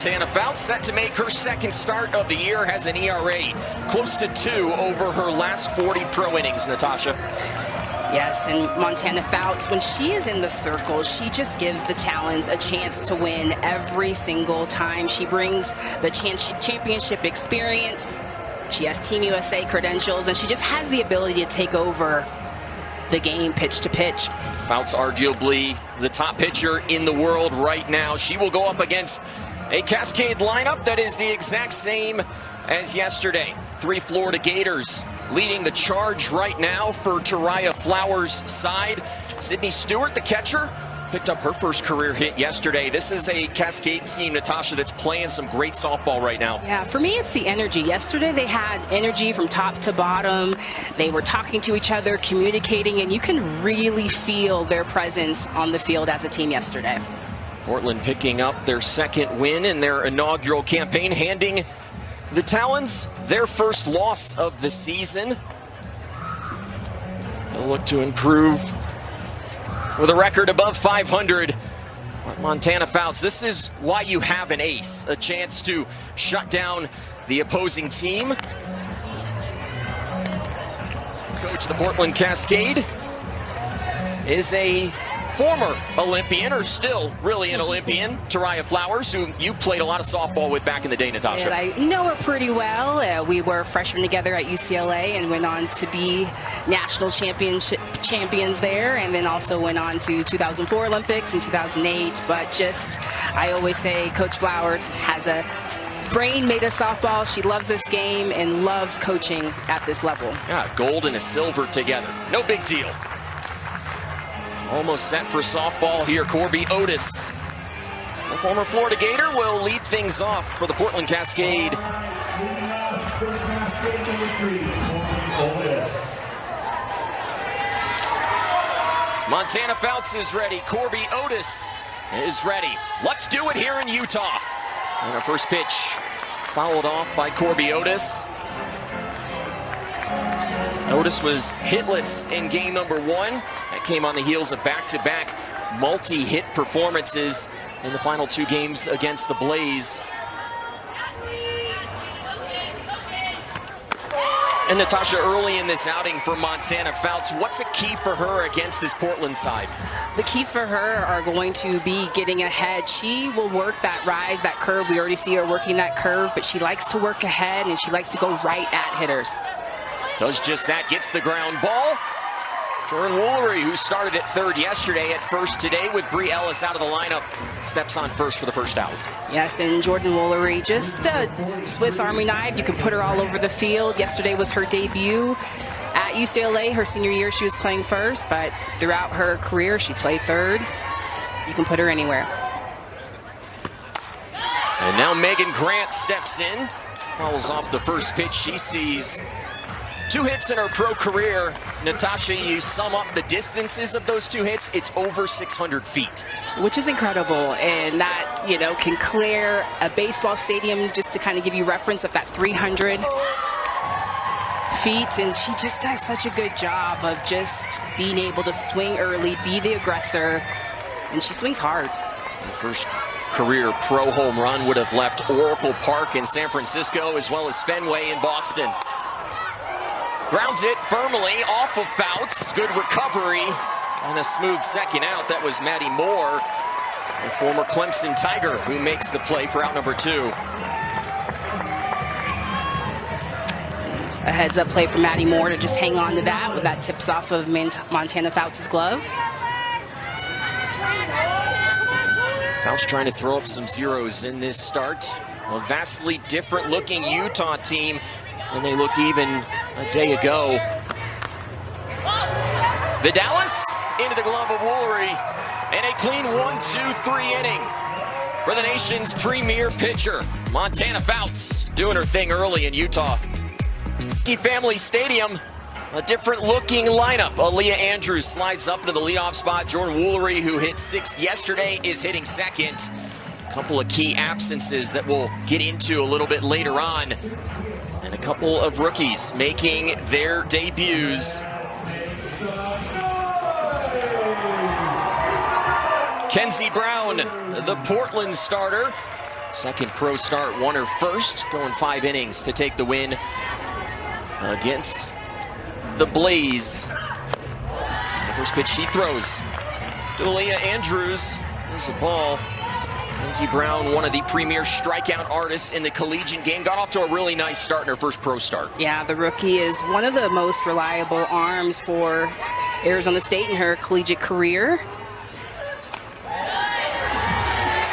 Montana Fouts set to make her second start of the year, has an ERA close to 2 over her last 40 pro innings, Natasha. Yes, and Montana Fouts, when she is in the circle, she just gives the Talons a chance to win every single time. She brings the championship experience. She has Team USA credentials, and she just has the ability to take over the game pitch to pitch. Fouts arguably the top pitcher in the world right now. She will go up against a Cascade lineup that is the exact same as yesterday. 3 Florida Gators leading the charge right now for Tariah Flowers' side. Sydney Stewart, the catcher, picked up her first career hit yesterday. This is a Cascade team, Natasha, that's playing some great softball right now. Yeah, for me, it's the energy. Yesterday, they had energy from top to bottom. They were talking to each other, communicating, and you can really feel their presence on the field as a team yesterday. Portland picking up their second win in their inaugural campaign, handing the Talons their first loss of the season. They'll look to improve with a record above 500. But Montana Fouts, this is why you have an ace, a chance to shut down the opposing team. Coach of the Portland Cascade is a former Olympian, or still really an Olympian, Tariah Flowers, who you played a lot of softball with back in the day, Natasha. And I know her pretty well. We were freshmen together at UCLA and went on to be national champions there, and then also went on to 2004 Olympics and 2008. But just, I always say Coach Flowers has a brain made of softball. She loves this game and loves coaching at this level. Yeah, gold and a silver together. No big deal. Almost set for softball here, Corby Otis. The former Florida Gator will lead things off for the Portland Cascade. Montana Fouts is ready. Corby Otis is ready. Let's do it here in Utah. And our first pitch followed off by Corby Otis. Otis was hitless in game number 1. That came on the heels of back-to-back multi-hit performances in the final 2 games against the Blaze. And Natasha, early in this outing for Montana Fouts, what's a key for her against this Portland side? The keys for her are going to be getting ahead. She will work that rise, that curve. We already see her working that curve, but she likes to work ahead, and she likes to go right at hitters. Does just that, gets the ground ball. Jordan Woolery, who started at third yesterday, at first today with Bree Ellis out of the lineup, steps on first for the first out. Yes, and Jordan Woolery, just a Swiss Army knife. You can put her all over the field. Yesterday was her debut at UCLA. Her senior year, she was playing first, but throughout her career, she played third. You can put her anywhere. And now Megan Grant steps in, fouls off the first pitch. She sees 2 hits in her pro career. Natasha, you sum up the distances of those 2 hits, it's over 600 feet. Which is incredible, and that, you know, can clear a baseball stadium, just to kind of give you reference of that 300 feet. And she just does such a good job of just being able to swing early, be the aggressor, and she swings hard. The first career pro home run would have left Oracle Park in San Francisco, as well as Fenway in Boston. Grounds it firmly off of Fouts. Good recovery and a smooth second out. That was Maddie Moore, the former Clemson Tiger, who makes the play for out number 2. A heads-up play for Maddie Moore to just hang on to that, with that tips off of Montana Fouts' glove. Fouts trying to throw up some zeros in this start. A vastly different looking Utah team than they looked even a day ago. Vidalis into the glove of Woolery, and a clean 1-2-3 inning for the nation's premier pitcher. Montana Fouts doing her thing early in Utah. Family Stadium, a different looking lineup. Aaliyah Andrews slides up into the leadoff spot. Jordan Woolery, who hit 6th yesterday, is hitting 2nd. A couple of key absences that we'll get into a little bit later on. And a couple of rookies making their debuts. Kenzie Brown, the Portland starter, Second pro start, won her first, going 5 innings to take the win against the Blaze. The first pitch she throws to Aaliyah Andrews is a ball. Kenzie Brown, one of the premier strikeout artists in the collegiate game, got off to a really nice start in her first pro start. Yeah, the rookie is one of the most reliable arms for Arizona State in her collegiate career.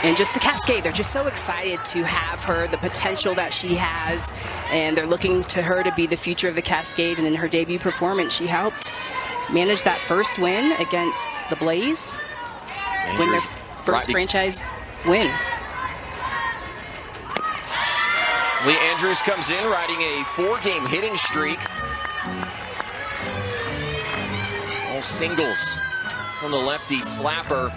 And just the Cascade, they're just so excited to have her, the potential that she has, and they're looking to her to be the future of the Cascade. And in her debut performance, she helped manage that first win against the Blaze, win their first franchise win. Leah Andrews comes in riding a 4-game hitting streak. All singles from the lefty slapper.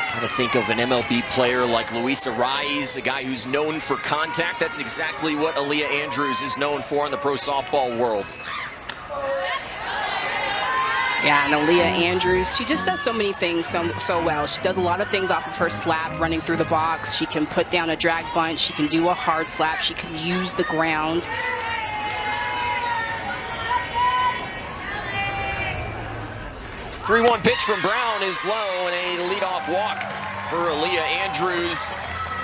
Trying to think of an MLB player like Luisa Rise, a guy who's known for contact. That's exactly what Aaliyah Andrews is known for in the pro softball world. Yeah, and Aaliyah Andrews, she just does so many things so well. She does a lot of things off of her slap, running through the box. She can put down a drag bunt. She can do a hard slap. She can use the ground. Three-one pitch from Brown is low, and a leadoff walk for Aaliyah Andrews.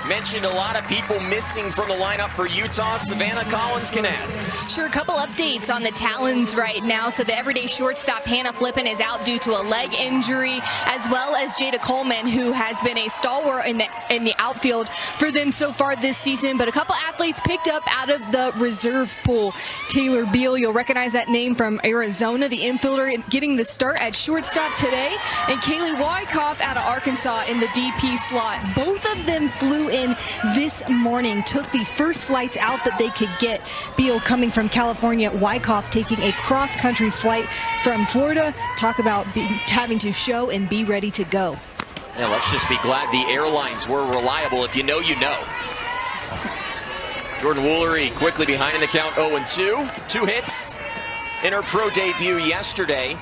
Mentioned a lot of people missing from the lineup for Utah. Savannah Collins can add. Sure, a couple updates on the Talons right now. So the everyday shortstop Hannah Flippin is out due to a leg injury, as well as Jada Coleman, who has been a stalwart in the outfield for them so far this season. But a couple athletes picked up out of the reserve pool. Taylor Beal, you'll recognize that name from Arizona, the infielder, getting the start at shortstop today. And Kaylee Wyckoff out of Arkansas in the DP slot. Both of them flew in this morning, took the first flights out that they could get. Beal coming from California, Wyckoff taking a cross-country flight from Florida. Talk about having to show and be ready to go. Yeah, let's just be glad the airlines were reliable. If you know, you know. Jordan Woolery quickly behind in the count, 0-2. 2 hits in her pro debut yesterday.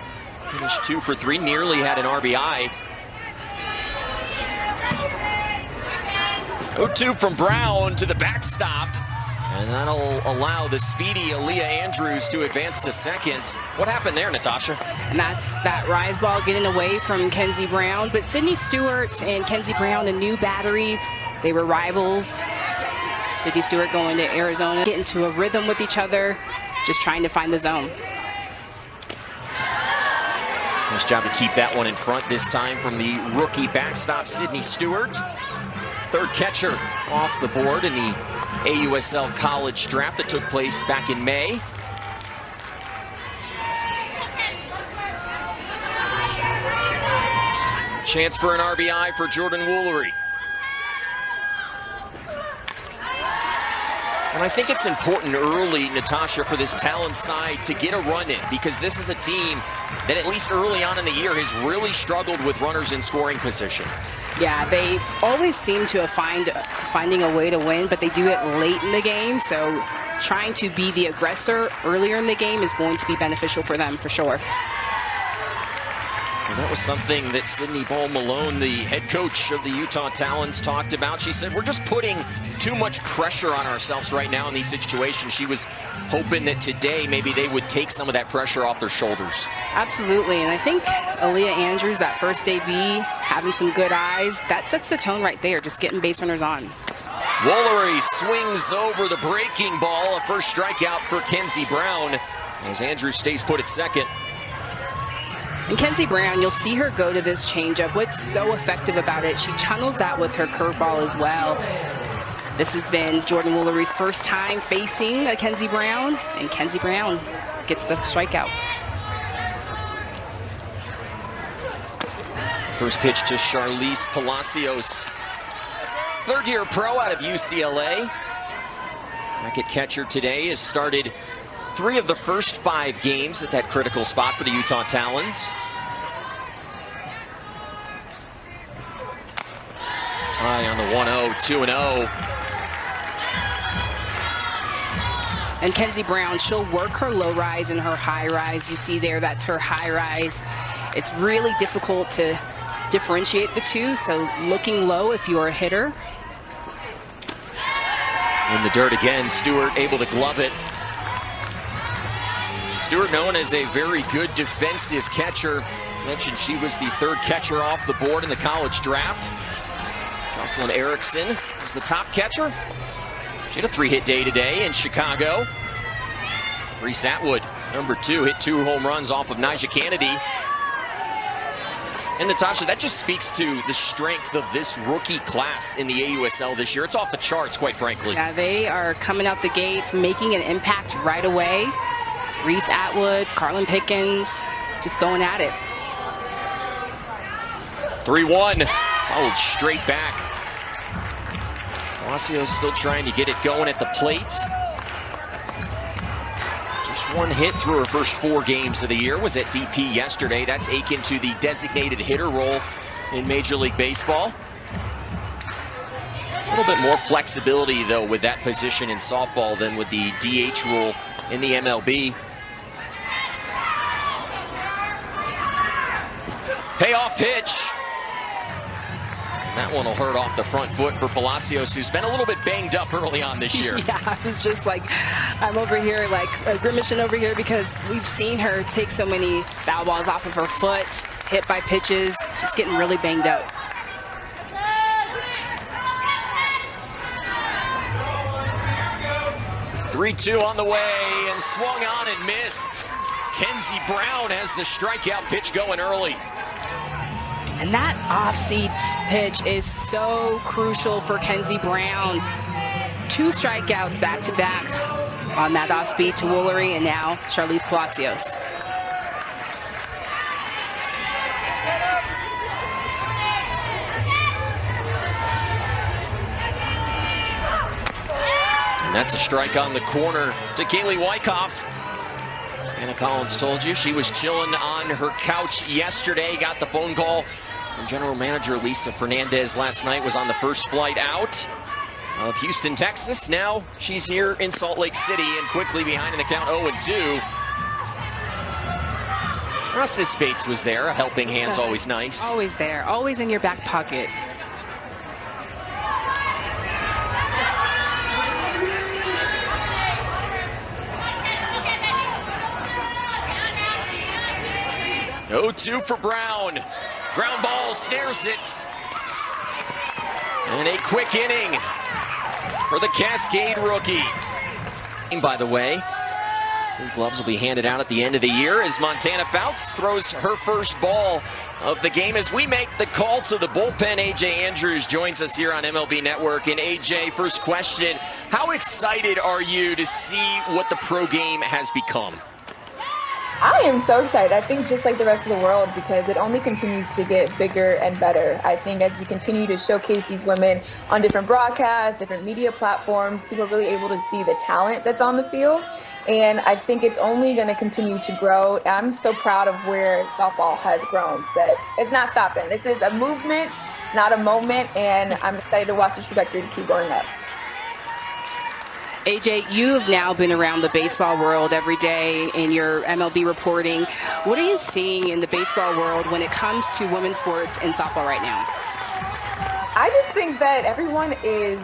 Finished 2 for 3, nearly had an RBI. 0-2 from Brown to the backstop, and that'll allow the speedy Aaliyah Andrews to advance to second. What happened there, Natasha? And that's that rise ball getting away from Kenzie Brown. But Sydney Stewart and Kenzie Brown, a new battery, they were rivals. Sydney Stewart going to Arizona, getting into a rhythm with each other, just trying to find the zone. Nice job to keep that one in front this time from the rookie backstop, Sydney Stewart. Third catcher off the board in the AUSL college draft that took place back in May. Chance for an RBI for Jordan Woolery. And I think it's important early, Natasha, for this Talon side to get a run in, because this is a team that at least early on in the year has really struggled with runners in scoring position. Yeah, they've always seemed to have finding a way to win, but they do it late in the game. So trying to be the aggressor earlier in the game is going to be beneficial for them, for sure. And that was something that Sydney Ball-Malone, the head coach of the Utah Talons, talked about. She said, we're just putting too much pressure on ourselves right now in these situations. She was hoping that today maybe they would take some of that pressure off their shoulders. Absolutely, and I think Aaliyah Andrews, that first debut, having some good eyes, that sets the tone right there, just getting base runners on. Woolery swings over the breaking ball, a first strikeout for Kenzie Brown, as Andrews stays put at second. And Kenzie Brown, you'll see her go to this changeup. What's so effective about it, she channels that with her curveball as well. This has been Jordan Woolery's first time facing a Kenzie Brown, and Kenzie Brown gets the strikeout. First pitch to Charlize Palacios. Third-year pro out of UCLA. Bracket catcher today has started 3 of the first 5 games at that critical spot for the Utah Talons. High on the 1-0, 2-0. And Kenzie Brown, she'll work her low rise and her high rise. You see there, that's her high rise. It's really difficult to differentiate the two, so looking low if you're a hitter In the dirt again, Stewart able to glove it. Stewart known as a very good defensive catcher. Mentioned she was the third catcher off the board in the college draft. Jocelyn Erickson was the top catcher. She had a 3-hit day today in Chicago. Reese Atwood, number 2, hit 2 home runs off of Nyjah Kennedy. And Natasha, that just speaks to the strength of this rookie class in the AUSL this year. It's off the charts, quite frankly. Yeah, they are coming out the gates, making an impact right away. Reese Atwood, Carlin Pickens, just going at it. 3-1, followed straight back. Palacios still trying to get it going at the plate. Just 1 hit through her first 4 games of the year. Was at DP yesterday. That's Aiken to the designated hitter role in Major League Baseball. A little bit more flexibility, though, with that position in softball than with the DH rule in the MLB. Payoff pitch. And that one will hurt off the front foot for Palacios, who's been a little bit banged up early on this year. Yeah, I was just like, I'm over here like grimacing over here because we've seen her take so many foul balls off of her foot, hit by pitches, just getting really banged up. "3-2 on the way and swung on and missed. Kenzie Brown has the strikeout pitch going early. And that off-speed pitch is so crucial for Kenzie Brown. 2 strikeouts back-to-back on that off-speed to Woolery and now Charlize Palacios. And that's a strike on the corner to Kaylee Wyckoff. Anna Collins told you she was chilling on her couch yesterday. Got the phone call from General Manager Lisa Fernandez last night. Was on the first flight out of Houston, Texas. Now she's here in Salt Lake City and quickly behind an account 0-2. Sis Bates was there. A helping hand's always nice. Always there. Always in your back pocket. Oh, 2 for Brown. Ground ball, snares it. And a quick inning for the Cascade rookie. And by the way, blue gloves will be handed out at the end of the year as Montana Fouts throws her first ball of the game. As we make the call to the bullpen, AJ Andrews joins us here on MLB Network. And AJ, first question, how excited are you to see what the pro game has become? I am so excited. I think just like the rest of the world, because it only continues to get bigger and better. I think as we continue to showcase these women on different broadcasts, different media platforms, people are really able to see the talent that's on the field. And I think it's only going to continue to grow. I'm so proud of where softball has grown, that it's not stopping. This is a movement, not a moment. And I'm excited to watch the trajectory to keep going up. AJ, you have now been around the baseball world every day in your MLB reporting. What are you seeing in the baseball world when it comes to women's sports and softball right now? I just think that everyone is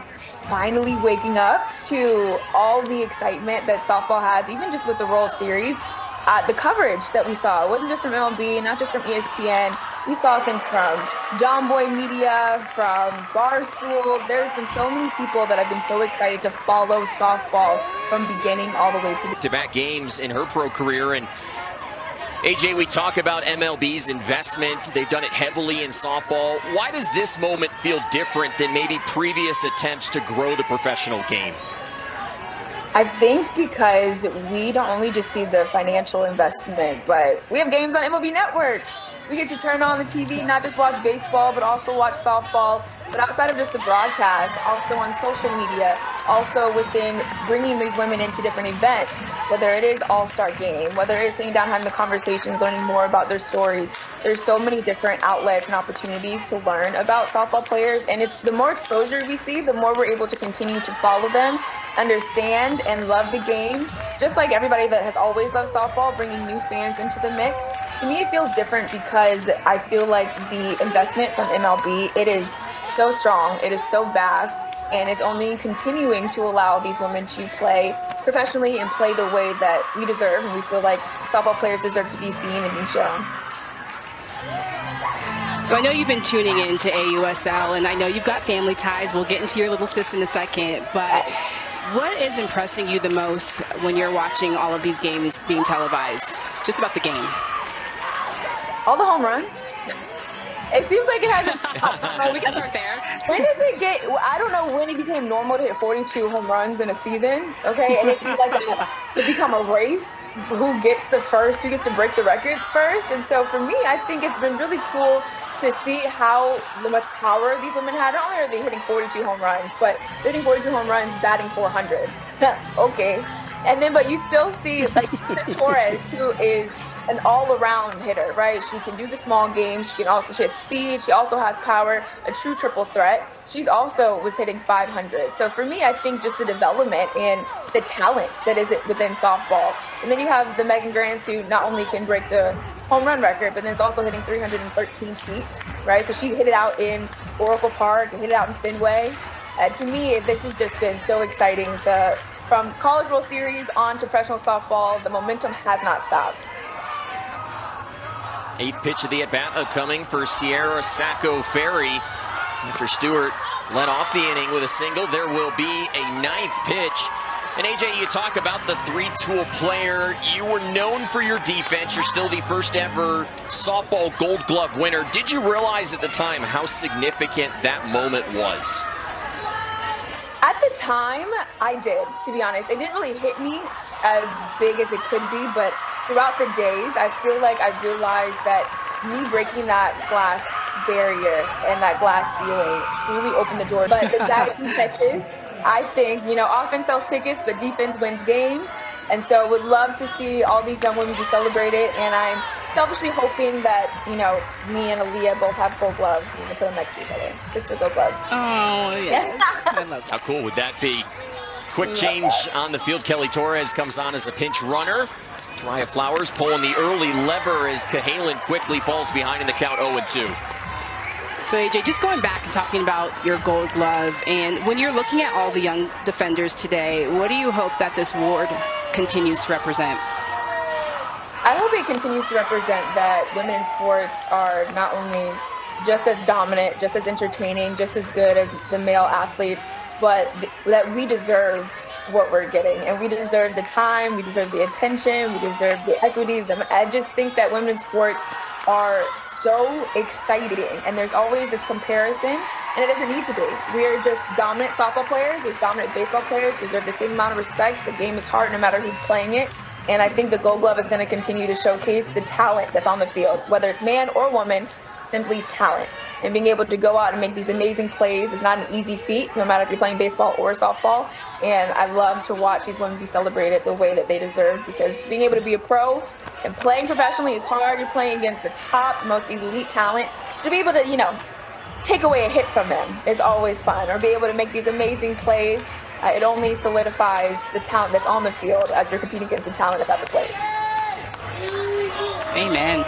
finally waking up to all the excitement that softball has, even just with the World Series. The coverage that we saw, it wasn't just from MLB, not just from ESPN. We saw things from John Boy Media, from Barstool. There's been so many people that have been so excited to follow softball from beginning all the way to back-to-back games in her pro career. And AJ, we talk about MLB's investment. They've done it heavily in softball. Why does this moment feel different than maybe previous attempts to grow the professional game? I think because we don't only just see the financial investment, but we have games on MLB Network. We get to turn on the TV, not just watch baseball, but also watch softball. But outside of just the broadcast, also on social media, also within bringing these women into different events, whether it is All-Star Game, whether it's sitting down having the conversations, learning more about their stories. There's so many different outlets and opportunities to learn about softball players. And it's the more exposure we see, the more we're able to continue to follow them, understand and love the game. Just like everybody that has always loved softball, bringing new fans into the mix. To me, it feels different because I feel like the investment from MLB, it is so strong, it is so vast, and it's only continuing to allow these women to play professionally and play the way that we deserve, and we feel like softball players deserve to be seen and be shown. So I know you've been tuning in to AUSL, and I know you've got family ties. We'll get into your little sis in a second, but what is impressing you the most when you're watching all of these games being televised? Just about the game. All the home runs. It seems like it hasn't. We can start there. When does it get? I don't know when it became normal to hit 42 home runs in a season. Okay, and it become a race. Who gets to break the record first? And so for me, I think it's been really cool to see how much power these women had. Not only are they hitting 42 home runs, but they're hitting 42 home runs, batting 400. Okay, and then but you still see like Torres, who is an all-around hitter, right? She can do the small game. She has speed. She also has power, a true triple threat. She's also was hitting 500. So for me, I think just the development and the talent that is within softball. And then you have the Megan Grants, who not only can break the home run record, but then is also hitting 313 feet, right? So she hit it out in Oracle Park and hit it out in Fenway. To me, this has just been so exciting. From College World Series on to professional softball, the momentum has not stopped. 8th pitch of the at-bat coming for Sierra Sacco Ferry. After Stewart led off the inning with a single, there will be a 9th pitch. And AJ, you talk about the three-tool player. You were known for your defense. You're still the first ever softball Gold Glove winner. Did you realize at the time how significant that moment was? At the time, I did, to be honest. It didn't really hit me as big as it could be, but throughout the days, I feel like I realized that me breaking that glass barrier and that glass ceiling truly opened the door. But the diving catches, I think, offense sells tickets, but defense wins games. And so would love to see all these young women be celebrated. And I'm selfishly hoping that, me and Aaliyah both have Gold Gloves. We can put them next to each other. It's for Gold Gloves. Oh, yes. I love that. How cool would that be? Quick change on the field. Kelly Torres comes on as a pinch runner. Mariah Flowers pulling the early lever as Cahalan quickly falls behind in the count 0-2. So AJ, just going back and talking about your Gold Glove, and when you're looking at all the young defenders today, what do you hope that this award continues to represent? I hope it continues to represent that women in sports are not only just as dominant, just as entertaining, just as good as the male athletes, but that we deserve what we're getting, and we deserve the time, we deserve the attention, we deserve the equity. I just think that women in sports are so exciting, and there's always this comparison, and it doesn't need to be. We are just dominant softball players, we're dominant baseball players, deserve the same amount of respect. The game is hard no matter who's playing it, and I think the Gold Glove is going to continue to showcase the talent that's on the field, whether it's man or woman, simply talent. And being able to go out and make these amazing plays is not an easy feat, no matter if you're playing baseball or softball. And I love to watch these women be celebrated the way that they deserve, because being able to be a pro and playing professionally is hard. You're playing against the top, most elite talent. So to be able to, take away a hit from them is always fun, or be able to make these amazing plays, it only solidifies the talent that's on the field as you're competing against the talent that's at the plate. Amen.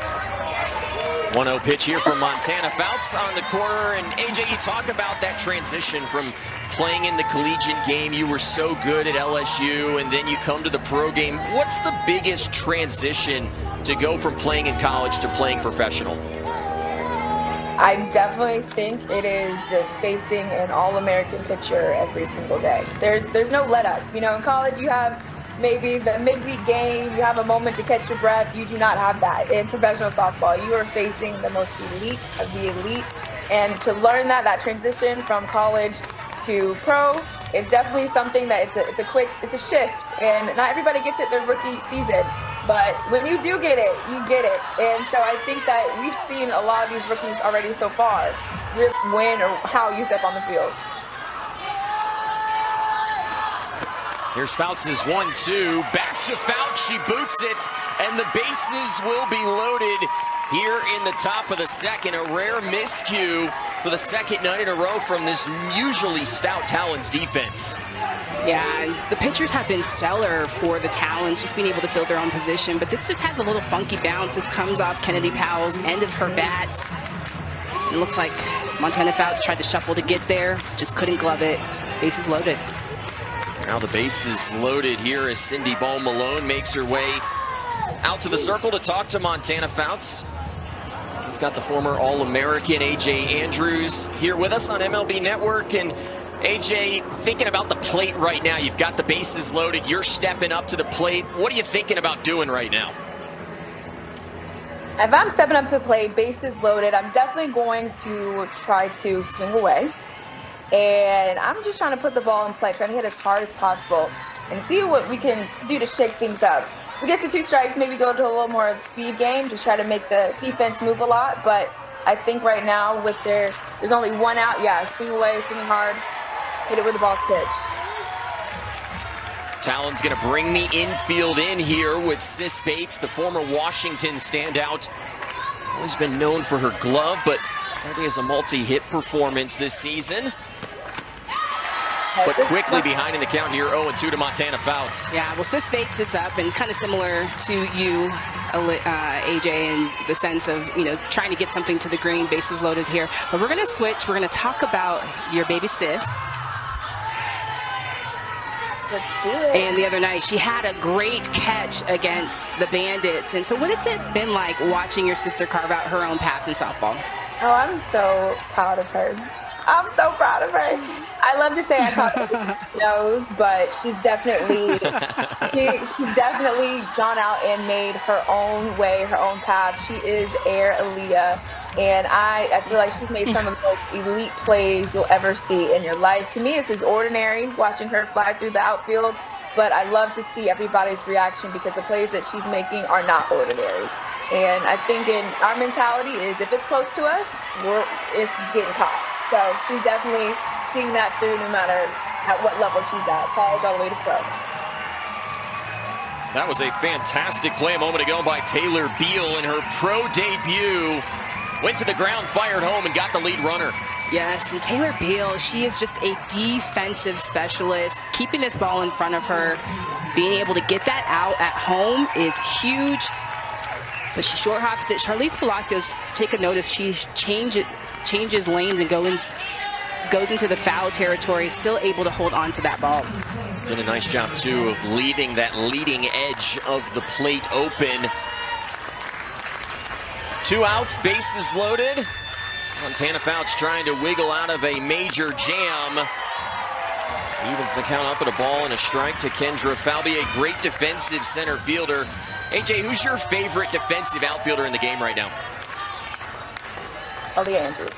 1-0 pitch here from Montana Fouts on the corner. And AJ, you talk about that transition from playing in the collegiate game. You were so good at LSU, and then you come to the pro game. What's the biggest transition to go from playing in college to playing professional? I definitely think it is facing an All-American pitcher every single day. There's no let up. In college you have maybe the midweek game, you have a moment to catch your breath. You do not have that in professional softball. You are facing the most elite of the elite. And to learn that transition from college to pro, it's definitely something that it's a shift. And not everybody gets it their rookie season. But when you do get it, you get it. And so I think that we've seen a lot of these rookies already so far, really when or how you step on the field. Here's Fouts' 1-2, back to Fouts, she boots it, and the bases will be loaded here in the top of the second. A rare miscue for the second night in a row from this usually stout Talons defense. Yeah, the pitchers have been stellar for the Talons, just being able to fill their own position, but this just has a little funky bounce. This comes off Kennedy Powell's end of her bat. It looks like Montana Fouts tried to shuffle to get there, just couldn't glove it. Bases loaded. Now the base is loaded here as Cindy Ball-Malone makes her way out to the circle to talk to Montana Fouts. We've got the former All-American AJ Andrews here with us on MLB Network. And AJ, thinking about the plate right now, you've got the bases loaded, you're stepping up to the plate. What are you thinking about doing right now? If I'm stepping up to the plate, bases loaded, I'm definitely going to try to swing away. And I'm just trying to put the ball in play, trying to hit as hard as possible and see what we can do to shake things up. We get to 2 strikes, maybe go to a little more speed game to try to make the defense move a lot. But I think right now with there's only 1 out. Yeah, swing away, swing hard, hit it with the ball pitch. Talon's going to bring the infield in here with Sis Bates, the former Washington standout. Always been known for her glove, but already has a multi-hit performance this season. But quickly behind in the count here, 0-2 to Montana Fouts. Yeah, well, Sis Bates is up, and kind of similar to you, AJ, in the sense of, trying to get something to the green, bases loaded here. But we're going to switch. We're going to talk about your baby Sis. Let's do it. And the other night, she had a great catch against the Bandits. And so what has it been like watching your sister carve out her own path in softball? Oh, I'm so proud of her. I'm so proud of her. I love to say I talk about knows, but she's definitely she's definitely gone out and made her own way, her own path. She is Air Aaliyah, and I feel like she's made some of the most elite plays you'll ever see in your life. To me, this is ordinary watching her fly through the outfield, but I love to see everybody's reaction because the plays that she's making are not ordinary. And I think in our mentality is if it's close to us, it's getting caught. So she's definitely seeing that through no matter at what level she's at, college all the way to pro. That was a fantastic play a moment ago by Taylor Beal in her pro debut. Went to the ground, fired home, and got the lead runner. Yes, and Taylor Beal, she is just a defensive specialist. Keeping this ball in front of her, being able to get that out at home is huge. But she short hops it. Charlize Palacios, take a notice, she changes lanes and goes into the foul territory, still able to hold on to that ball. Did a nice job, too, of leaving that leading edge of the plate open. 2 outs, bases loaded. Montana Fouts trying to wiggle out of a major jam. Evens the count up at a ball and a strike to Kendra Falby, a great defensive center fielder. AJ, who's your favorite defensive outfielder in the game right now? Aaliyah Andrews.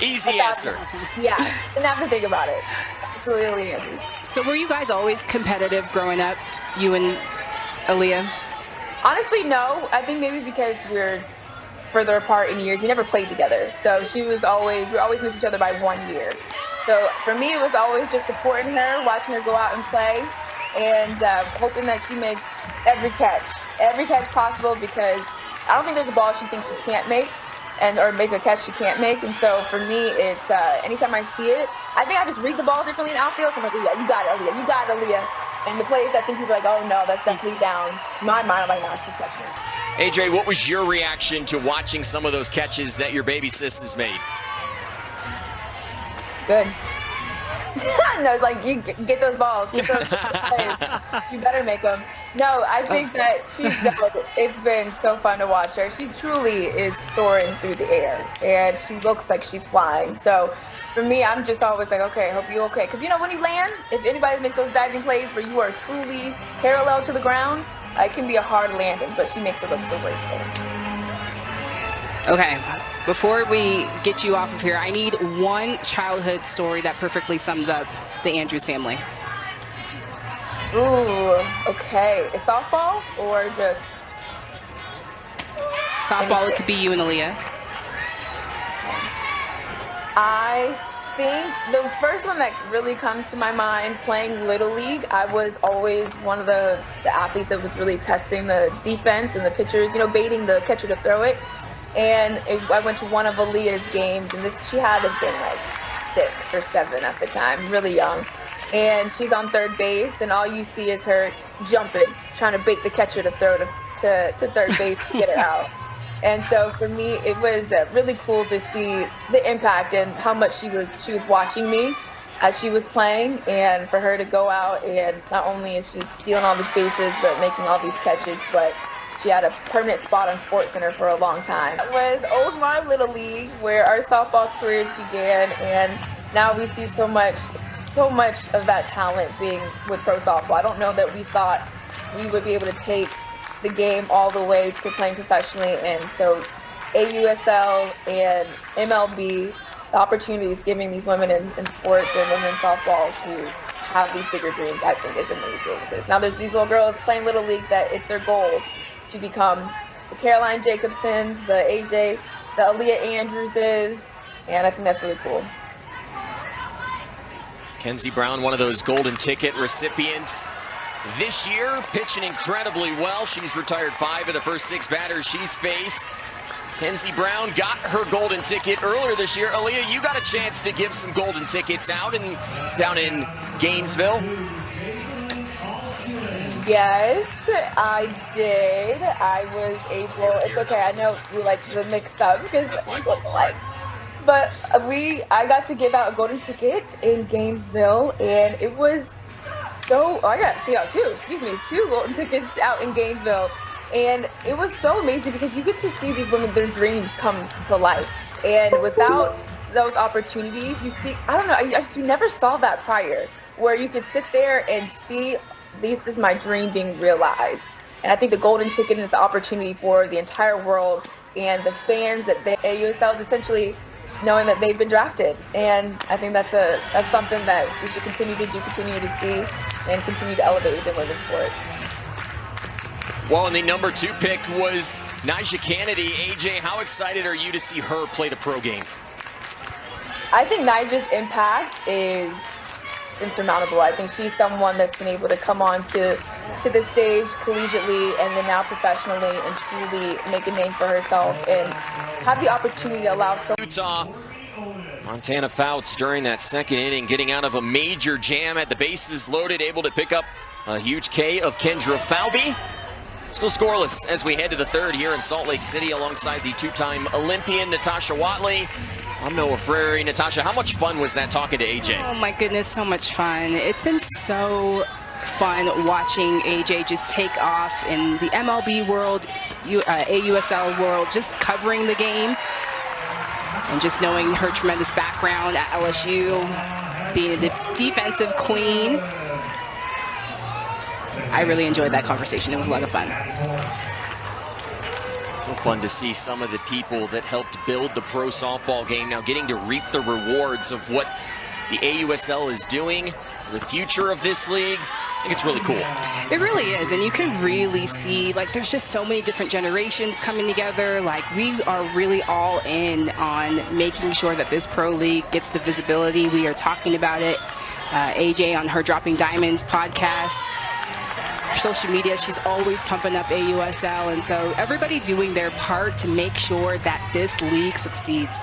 Easy answer. Yeah, didn't have to think about it. Absolutely Andrews. So were you guys always competitive growing up, you and Aaliyah? Honestly, no. I think maybe because we're further apart in years. We never played together. So we always missed each other by 1 year. So for me, it was always just supporting her, watching her go out and play, and hoping that she makes every catch possible, because I don't think there's a ball she thinks she can't make, or make a catch she can't make. And so for me, it's anytime I see it, I think I just read the ball differently in outfield. So I'm like, yeah, you got it, Aaliyah. You got it, Aaliyah. And the plays, I think people are like, oh no, that's definitely down. In my mind, I'm like, no, she's catching it. AJ, what was your reaction to watching some of those catches that your baby sis has made? Good. No, it's like, you get those balls, get those plays. You better make them. No, I think that it's been so fun to watch her. She truly is soaring through the air, and she looks like she's flying. So for me, I'm just always like, okay, hope you're okay. Because, when you land, if anybody makes those diving plays where you are truly parallel to the ground, it can be a hard landing, but she makes it look so graceful. Okay, before we get you off of here, I need one childhood story that perfectly sums up the Andrews family. Ooh, okay. Is softball or just? Softball, it could be you and Aaliyah. I think the first one that really comes to my mind, playing Little League, I was always one of the athletes that was really testing the defense and the pitchers, baiting the catcher to throw it. And I went to one of Aaliyah's games, and she had to have been like 6 or 7 at the time, really young. And she's on third base, and all you see is her jumping, trying to bait the catcher to throw to third base to get her out. And so for me, it was really cool to see the impact and how much she was watching me as she was playing, and for her to go out and not only is she stealing all these bases but making all these catches, but she had a permanent spot on SportsCenter for a long time. It was Oldsmar Little League where our softball careers began, and now we see so much of that talent being with pro softball. I don't know that we thought we would be able to take the game all the way to playing professionally, and so AUSL and MLB, the opportunities giving these women in sports and women in softball to have these bigger dreams, I think is amazing. Because now there's these little girls playing Little League that it's their goal to become the Caroline Jacobsons, the AJ, the Aaliyah Andrewses, and I think that's really cool. Kenzie Brown, one of those golden ticket recipients this year, pitching incredibly well. She's retired 5 of the first 6 batters she's faced. Kenzie Brown got her golden ticket earlier this year. Aaliyah, you got a chance to give some golden tickets out down in Gainesville. Yes, I did. I was able, it's okay, I know we like the mixed up because that's my fault. But I got to give out a golden ticket in Gainesville, and it was I got two golden tickets out in Gainesville. And it was so amazing because you get to see these women, their dreams come to life. And without those opportunities, you see, I don't know, you never saw that prior, where you could sit there and see, this is my dream being realized. And I think the golden ticket is an opportunity for the entire world and the fans that the AUSL is essentially knowing that they've been drafted. And I think that's something that we should continue to do, continue to see, and continue to elevate within women's sports. Well, and the number 2 pick was Nyjah Kennedy. AJ, how excited are you to see her play the pro game? I think Nyjah's impact is insurmountable. I think she's someone that's been able to come on to the stage collegiately and then now professionally and truly make a name for herself and have the opportunity to allow Utah. Montana Fouts during that second inning, getting out of a major jam at the bases loaded, able to pick up a huge K of Kendra Falvey. Still scoreless as we head to the third here in Salt Lake City alongside the 2-time Olympian Natasha Watley. I'm Noah Frary. Natasha, how much fun was that talking to AJ? Oh my goodness, so much fun. It's been so fun watching AJ just take off in the MLB world, AUSL world, just covering the game and just knowing her tremendous background at LSU, being a defensive queen. I really enjoyed that conversation. It was a lot of fun. So fun to see some of the people that helped build the pro softball game now getting to reap the rewards of what the AUSL is doing, the future of this league. I think it's really cool. It really is, and you can really see, like, there's just so many different generations coming together. Like, we are really all in on making sure that this pro league gets the visibility. We are talking about it. AJ on her Dropping Diamonds podcast. Her social media, she's always pumping up AUSL, and so everybody doing their part to make sure that this league succeeds.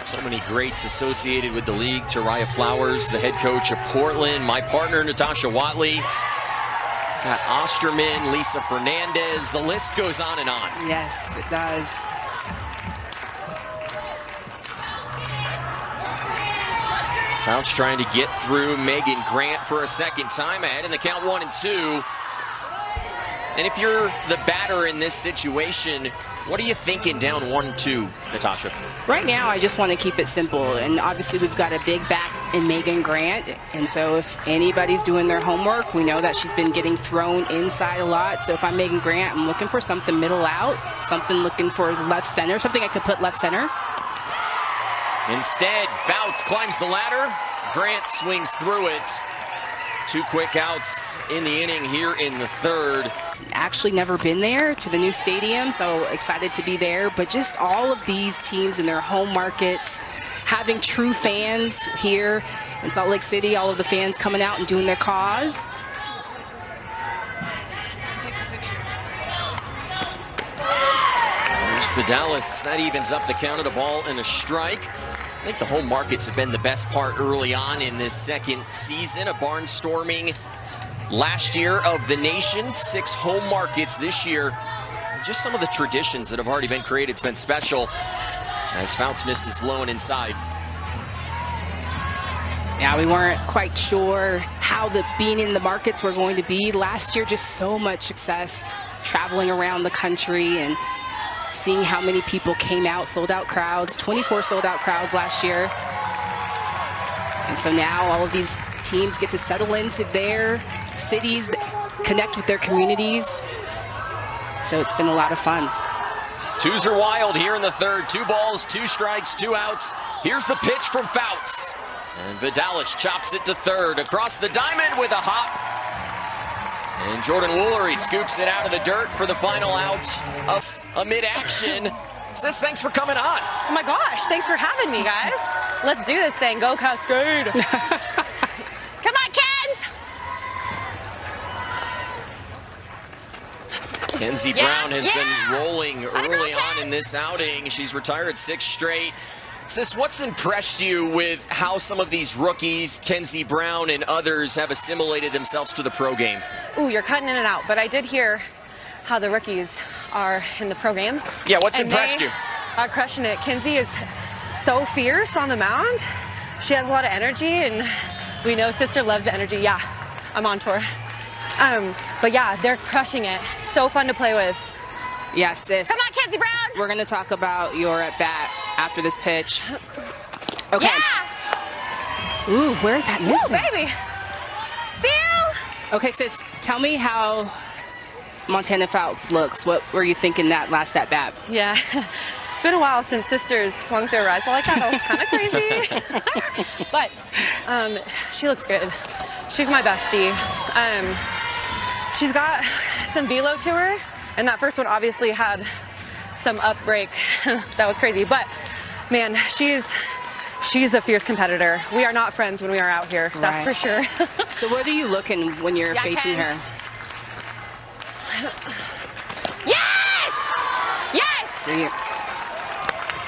So many greats associated with the league. Taraya Flowers, the head coach of Portland. My partner, Natasha Watley. Got Osterman, Lisa Fernandez. The list goes on and on. Yes, it does. Fouts trying to get through Megan Grant for a second time ahead in the count 1-2. And if you're the batter in this situation, what are you thinking down 1-2, Natasha? Right now, I just want to keep it simple. And obviously, we've got a big back in Megan Grant. And so if anybody's doing their homework, we know that she's been getting thrown inside a lot. So if I'm Megan Grant, I'm looking for something middle out, something looking for left center, something I could put left center. Instead, Fouts climbs the ladder. Grant swings through it. 2 quick outs in the inning here in the third. Actually never been there to the new stadium, so excited to be there. But just all of these teams in their home markets, having true fans here in Salt Lake City, all of the fans coming out and doing their cause. There's Fidelis. That evens up the count at a ball and a strike. I think the home markets have been the best part early on in this second season. A barnstorming last year of the nation. 6 home markets this year. just some of the traditions that have already been created. It's been special as Fouts misses low and inside. Yeah, we weren't quite sure how being in the markets were going to be. Last year, just so much success traveling around the country and seeing how many people came out, sold out crowds, 24 sold out crowds last year. And so now all of these teams get to settle into their cities, connect with their communities. So it's been a lot of fun. Twos are wild here in the third. 2 balls, 2 strikes, 2 outs. Here's the pitch from Fouts. And Vidalis chops it to third. Across the diamond with a hop. And Jordan Woolery scoops it out of the dirt for the final out of mid-action. Sis, thanks for coming on. Oh my gosh, thanks for having me, guys. Let's do this thing. Go Cascade. Come on, Kens. Kenzie Brown has been rolling early on in this outing. She's retired 6 straight. Sis, what's impressed you with how some of these rookies, Kenzie Brown and others, have assimilated themselves to the pro game? Ooh, you're cutting in and out, but I did hear how the rookies are in the pro game. Yeah, what's impressed you? Are crushing it. Kenzie is so fierce on the mound. She has a lot of energy, and we know sister loves the energy. Yeah, I'm on tour. But yeah, they're crushing it. So fun to play with. Yeah, sis. Come on, Kenzie Brown. We're going to talk about your at-bat after this pitch. Okay. Yeah. Ooh, where's that missing? Ooh, baby. See you. Okay, sis, tell me how Montana Fouts looks. What were you thinking that last at-bat? Yeah. It's been a while since sisters swung through a rise ball like that. That was kind of crazy. But she looks good. She's my bestie. She's got some velo to her, and that first one obviously had some up break. That was crazy. But man, she's a fierce competitor. We are not friends when we are out here. That's for sure. So where are you looking when you're facing her? Yes! Yes! Sweet.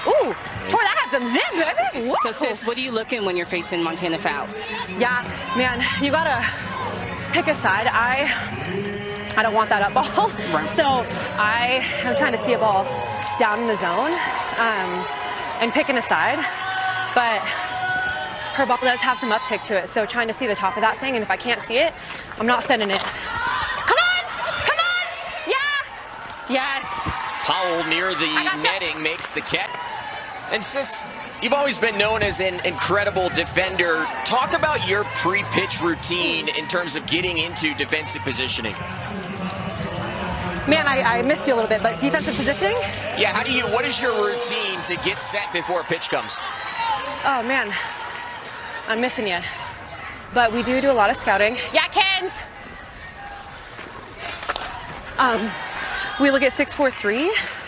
Ooh, boy, that had some zip, baby. Whoa. So sis, what are you looking when you're facing Montana Fouts? Yeah, man, you gotta pick a side. I don't want that up ball. Right. So I am trying to see a ball down in the zone and picking a side. But her ball does have some uptick to it. So trying to see the top of that thing. And if I can't see it, I'm not sending it. Come on! Come on! Yeah! Yes! Powell near the netting makes the catch. And sis, you've always been known as an incredible defender. Talk about your pre-pitch routine in terms of getting into defensive positioning. Man, I missed you a little bit, but defensive positioning? Yeah, what is your routine to get set before a pitch comes? Oh man, I'm missing you. But we do a lot of scouting. Yeah, Kens! We look at 6-4-3s.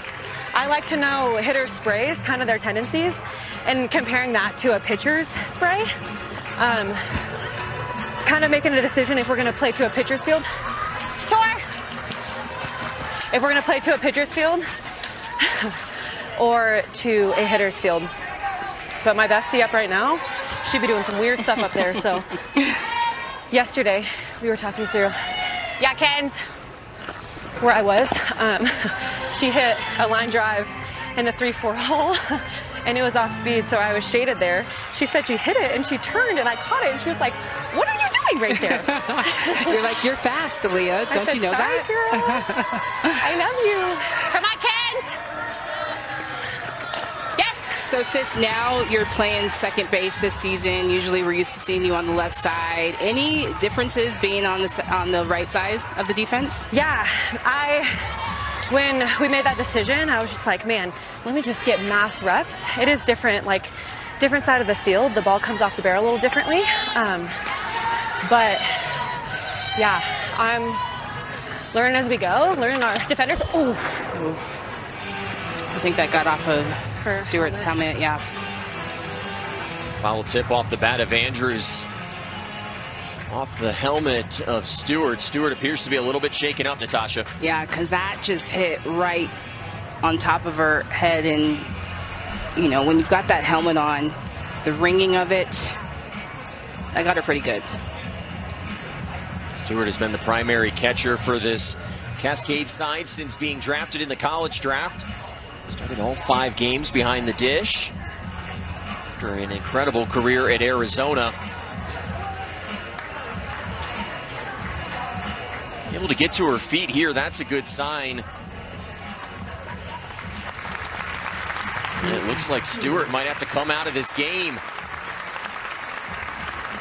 I like to know hitters' sprays, kind of their tendencies, and comparing that to a pitcher's spray. Kind of making a decision if we're going to play to a pitcher's field. Tor! If we're going to play to a pitcher's field or to a hitter's field. But my bestie up right now, she'd be doing some weird stuff up there. So yesterday we were talking through, yeah, Kens, where I was. She hit a line drive in the 3-4 hole and it was off speed, so I was shaded there. She said she hit it and she turned and I caught it and she was like, what are you doing right there? You're like, you're fast, Aaliyah. Don't you know that? Girl. I love you. Come on, Kens. Yes. So sis, now you're playing second base this season. Usually we're used to seeing you on the left side. Any differences being on the right side of the defense? Yeah, when we made that decision, I was just like, man, let me just get mass reps. It is different, like different side of the field. The ball comes off the barrel a little differently. But yeah, I'm learning as we go, learning our defenders. Oof. I think that got off of Stewart's helmet, yeah. Foul tip off the bat of Andrews. Off the helmet of Stewart. Stewart appears to be a little bit shaken up, Natasha. Yeah, because that just hit right on top of her head. And, you know, when you've got that helmet on, the ringing of it, that got her pretty good. Stewart has been the primary catcher for this Cascade side since being drafted in the college draft. Started all 5 games behind the dish after an incredible career at Arizona. Able to get to her feet here, that's a good sign. And it looks like Stewart might have to come out of this game.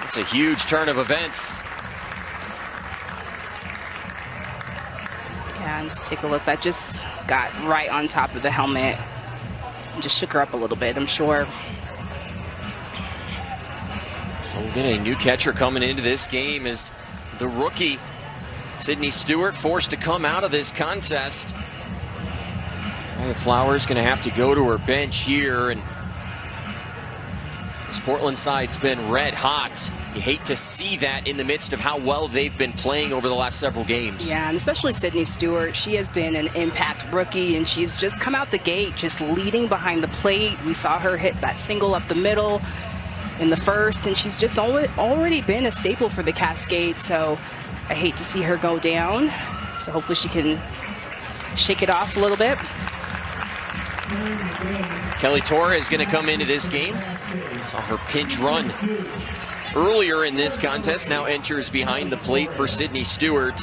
It's a huge turn of events. Yeah, and just take a look. That just got right on top of the helmet. And just shook her up a little bit, I'm sure. So we'll get a new catcher coming into this game as the rookie Sydney Stewart forced to come out of this contest. Maya Flowers going to have to go to her bench here, and this Portland side's been red hot. You hate to see that in the midst of how well they've been playing over the last several games. Yeah, and especially Sydney Stewart. She has been an impact rookie, and she's just come out the gate just leading behind the plate. We saw her hit that single up the middle in the first, and she's just already been a staple for the Cascade, so I hate to see her go down. So hopefully she can shake it off a little bit. Kelly Torres is going to come into this game. Saw her pinch run earlier in this contest, now enters behind the plate for Sydney Stewart.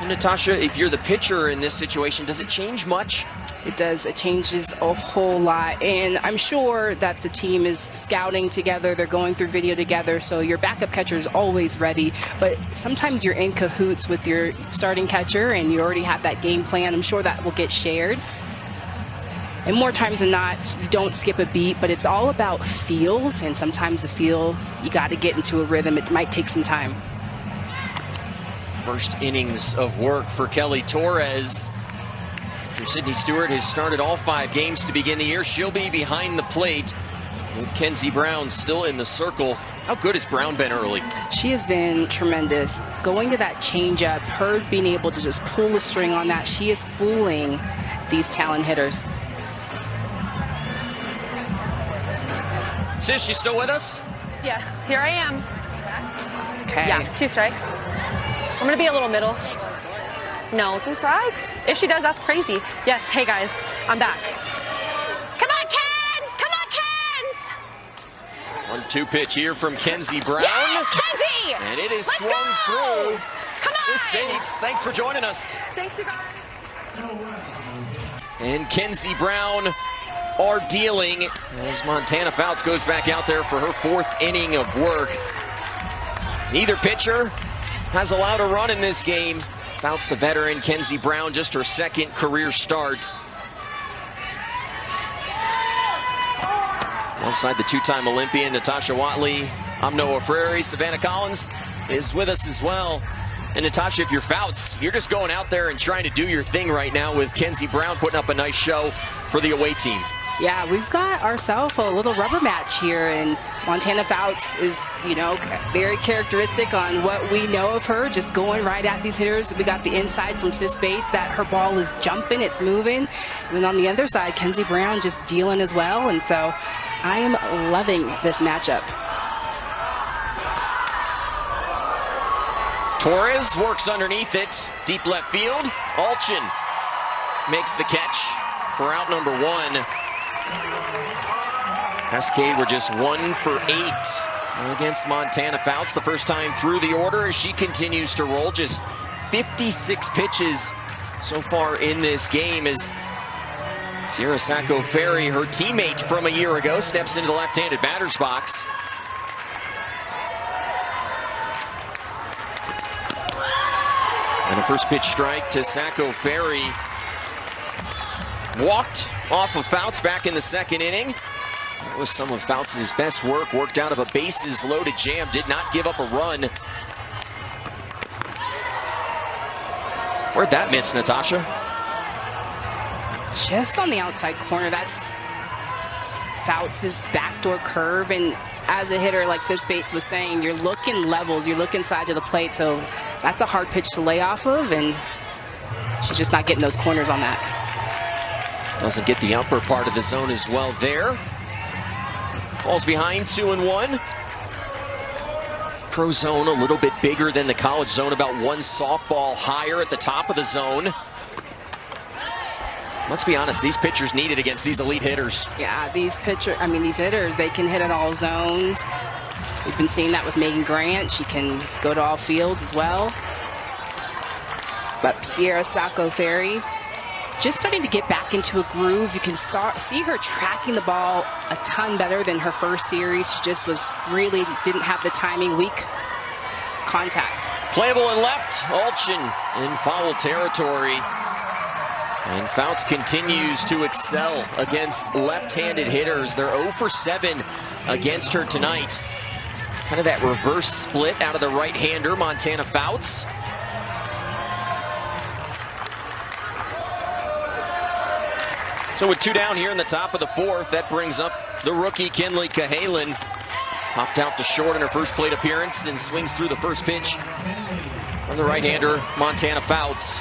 And Natasha, if you're the pitcher in this situation, does it change much? It does. It changes a whole lot. And I'm sure that the team is scouting together. They're going through video together. So your backup catcher is always ready. But sometimes you're in cahoots with your starting catcher and you already have that game plan. I'm sure that will get shared. And more times than not, you don't skip a beat, but it's all about feels. And sometimes the feel, you got to get into a rhythm. It might take some time. First innings of work for Kelly Torres. After Sydney Stewart has started all 5 games to begin the year, she'll be behind the plate with Kenzie Brown still in the circle. How good has Brown been early? She has been tremendous. Going to that changeup, her being able to just pull the string on that, she is fooling these Talon hitters. Sis, you still with us? Yeah, here I am. Okay. Yeah, 2 strikes. I'm gonna be a little middle. No, 2 strikes? If she does, that's crazy. Yes, hey guys, I'm back. Come on, Kens! Come on, Kens! 1-2 pitch here from Kenzie Brown. Yes, Kenzie! And it is Let's swung go! through. Come Sis on! Bates, thanks for joining us. Thanks, you guys. And Kenzie Brown are dealing as Montana Fouts goes back out there for her 4th inning of work. Neither pitcher has allowed a run in this game. Fouts, the veteran, Kenzie Brown, just her 2nd career start. Alongside the 2-time Olympian, Natasha Watley, I'm Noah Frary. Savannah Collins is with us as well. And Natasha, if you're Fouts, you're just going out there and trying to do your thing right now with Kenzie Brown putting up a nice show for the away team. Yeah, we've got ourselves a little rubber match here, and Montana Fouts is, you know, very characteristic on what we know of her, just going right at these hitters. We got the inside from Sis Bates that her ball is jumping, it's moving. And then on the other side, Kenzie Brown just dealing as well, and so I am loving this matchup. Torres works underneath it, deep left field. Alchin makes the catch for out number 1. Cascade were just 1 for 8 against Montana Fouts the first time through the order as she continues to roll. Just 56 pitches so far in this game as Sierra Sacco Ferry, her teammate from a year ago, steps into the left-handed batter's box. And a first pitch strike to Sacco Ferry. Walked off of Fouts back in the 2nd inning. That was some of Fouts' best work. Worked out of a bases loaded jam. Did not give up a run. Where'd that miss, Natasha? Just on the outside corner. That's Fouts' backdoor curve. And as a hitter, like Sis Bates was saying, you're looking levels. You're looking side of the plate. So that's a hard pitch to lay off of. And she's just not getting those corners on that. Doesn't get the upper part of the zone as well there. Falls behind 2-1. pro zone a little bit bigger than the college zone, about one softball higher at the top of the zone. Let's be honest, these pitchers need it against these elite hitters. Yeah, these hitters, they can hit at all zones. We've been seeing that with Megan Grant. She can go to all fields as well. But Sierra Sacco Ferry just starting to get back into a groove. You can see her tracking the ball a ton better than her first series. She just didn't have the timing, weak contact. Playable in left, Alchin in foul territory. And Fouts continues to excel against left-handed hitters. They're 0 for 7 against her tonight. Kind of that reverse split out of the right-hander, Montana Fouts. So with 2 down here in the top of the 4th, that brings up the rookie Kinley Cahalan. Popped out to short in her first plate appearance and swings through the first pitch from the right-hander, Montana Fouts.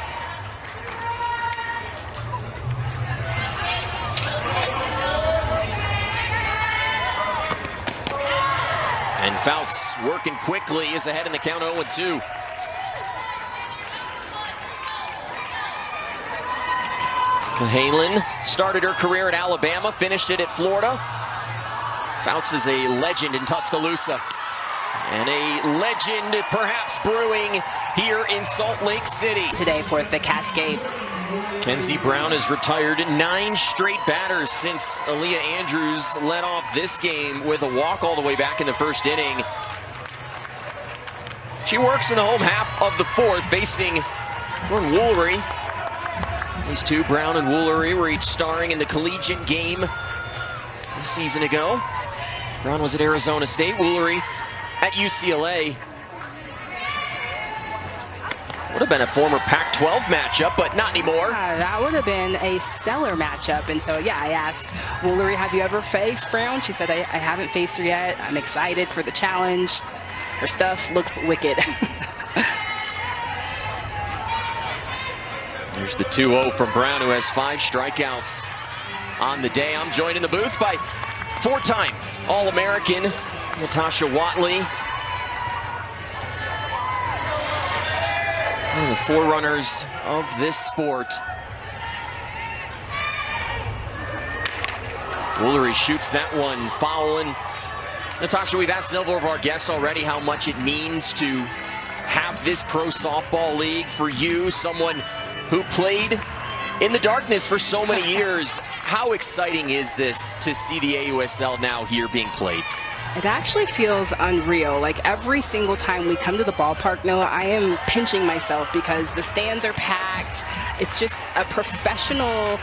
And Fouts working quickly is ahead in the count 0-2. Cahalan started her career at Alabama, finished it at Florida. Fouts is a legend in Tuscaloosa. And a legend perhaps brewing here in Salt Lake City. Today for the Cascade. Kenzie Brown has retired 9 straight batters since Aaliyah Andrews led off this game with a walk all the way back in the first inning. She works in the home half of the 4th, facing Jordan Woolery. These two, Brown and Woolery, were each starring in the collegiate game a season ago. Brown was at Arizona State, Woolery at UCLA. Would have been a former Pac-12 matchup, but not anymore. That would have been a stellar matchup. And so, yeah, I asked Woolery, have you ever faced Brown? She said, I haven't faced her yet. I'm excited for the challenge. Her stuff looks wicked. There's the 2-0 from Brown, who has 5 strikeouts on the day. I'm joined in the booth by 4-time All-American Natasha Watley. One of the forerunners of this sport. Woolery shoots that one foul. And Natasha, we've asked several of our guests already how much it means to have this pro softball league for you, someone who played in the darkness for so many years. How exciting is this to see the AUSL now here being played? It actually feels unreal. Like every single time we come to the ballpark, Noah, I am pinching myself because the stands are packed. It's just a professional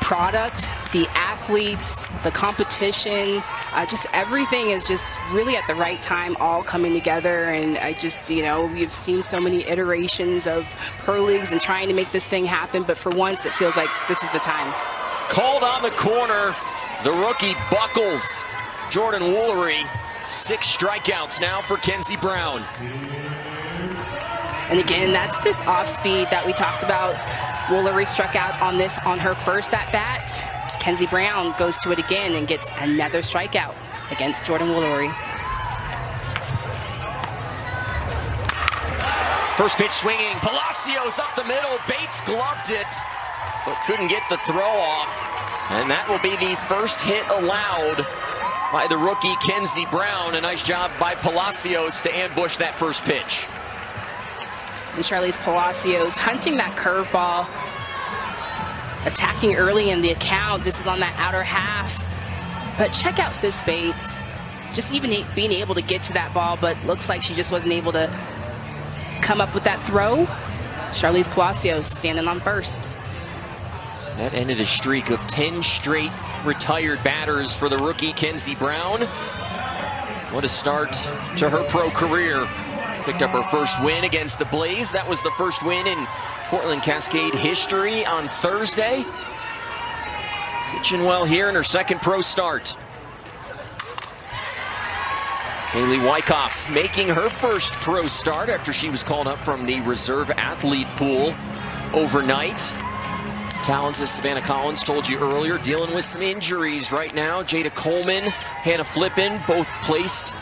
product. The athletes, the competition, just everything is just really at the right time, all coming together. And I just, we've seen so many iterations of pro leagues and trying to make this thing happen. But for once, it feels like this is the time. Called on the corner, the rookie Buckles. Jordan Woolery, 6 strikeouts now for Kenzie Brown. And again, that's this off speed that we talked about. Woolery struck out on this on her first at bat. Kenzie Brown goes to it again and gets another strikeout against Jordan Woolery. First pitch swinging, Palacios up the middle, Bates gloved it, but couldn't get the throw off. And that will be the first hit allowed by the rookie Kenzie Brown. A nice job by Palacios to ambush that first pitch. And Charlize Palacios hunting that curveball, attacking early in the account. This is on that outer half. But check out Sis Bates, just even being able to get to that ball, but looks like she just wasn't able to come up with that throw. Charlize Palacios standing on first. That ended a streak of 10 straight retired batters for the rookie Kenzie Brown. What a start to her pro career. Picked up her first win against the Blaze. That was the first win in Portland Cascade history on Thursday. Pitching well here in her second pro start. Kaylee Wyckoff making her first pro start after she was called up from the reserve athlete pool overnight. Talons, as Savannah Collins told you earlier, dealing with some injuries right now. Jada Coleman, Hannah Flippin, both placed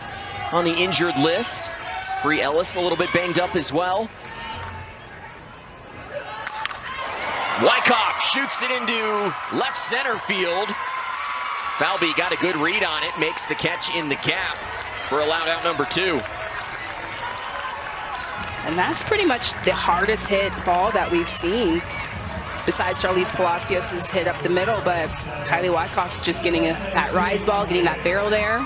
on the injured list. Bree Ellis a little bit banged up as well. Wyckoff shoots it into left center field. Falvey got a good read on it, makes the catch in the gap for allowed out number 2. And that's pretty much the hardest hit ball that we've seen, besides Charlize Palacios' hit up the middle, but Kylie Wyckoff just getting that rise ball, getting that barrel there.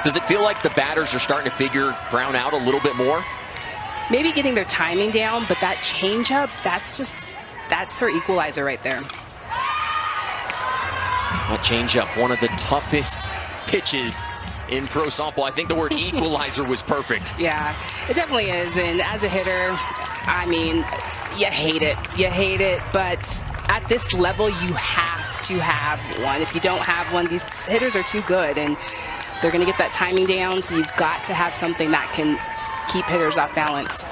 Does it feel like the batters are starting to figure Brown out a little bit more? Maybe getting their timing down, but that changeup, that's her equalizer right there. That changeup, one of the toughest pitches in pro softball. I think the word equalizer was perfect. Yeah, it definitely is. And as a hitter, I mean, you hate it. You hate it. But at this level, you have to have one. If you don't have one, these hitters are too good. And they're going to get that timing down. So you've got to have something that can keep hitters off balance.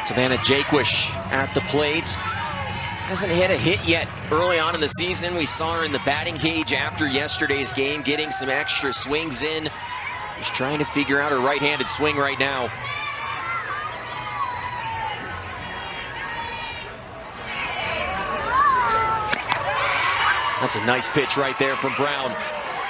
Savannah Jaquish at the plate. Hasn't hit a hit yet early on in the season. We saw her in the batting cage after yesterday's game, getting some extra swings in. She's trying to figure out her right-handed swing right now. That's a nice pitch right there from Brown.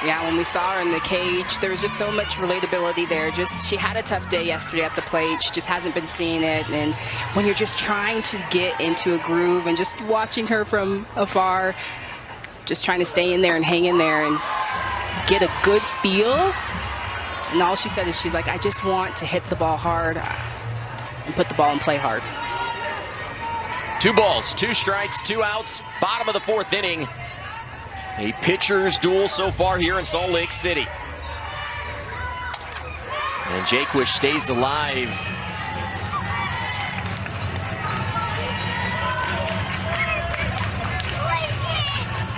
Yeah, when we saw her in the cage, there was just so much relatability there. She had a tough day yesterday at the plate. She just hasn't been seeing it. And when you're just trying to get into a groove and just watching her from afar, just trying to stay in there and hang in there and get a good feel. And all she said is, she's like, I just want to hit the ball hard and put the ball in play hard. 2 balls, 2 strikes, 2 outs, bottom of the 4th inning. A pitcher's duel so far here in Salt Lake City. And Jaquish stays alive.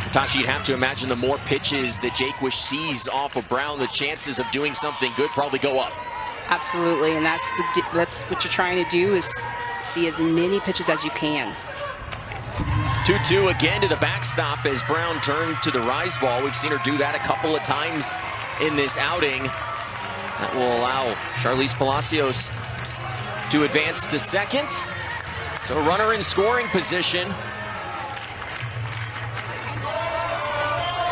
Natasha, you'd have to imagine the more pitches that Jaquish sees off of Brown, the chances of doing something good probably go up. Absolutely, and that's what you're trying to do, is see as many pitches as you can. 2-2 again to the backstop as Brown turned to the rise ball. We've seen her do that a couple of times in this outing. That will allow Charlize Palacios to advance to second. So a runner in scoring position.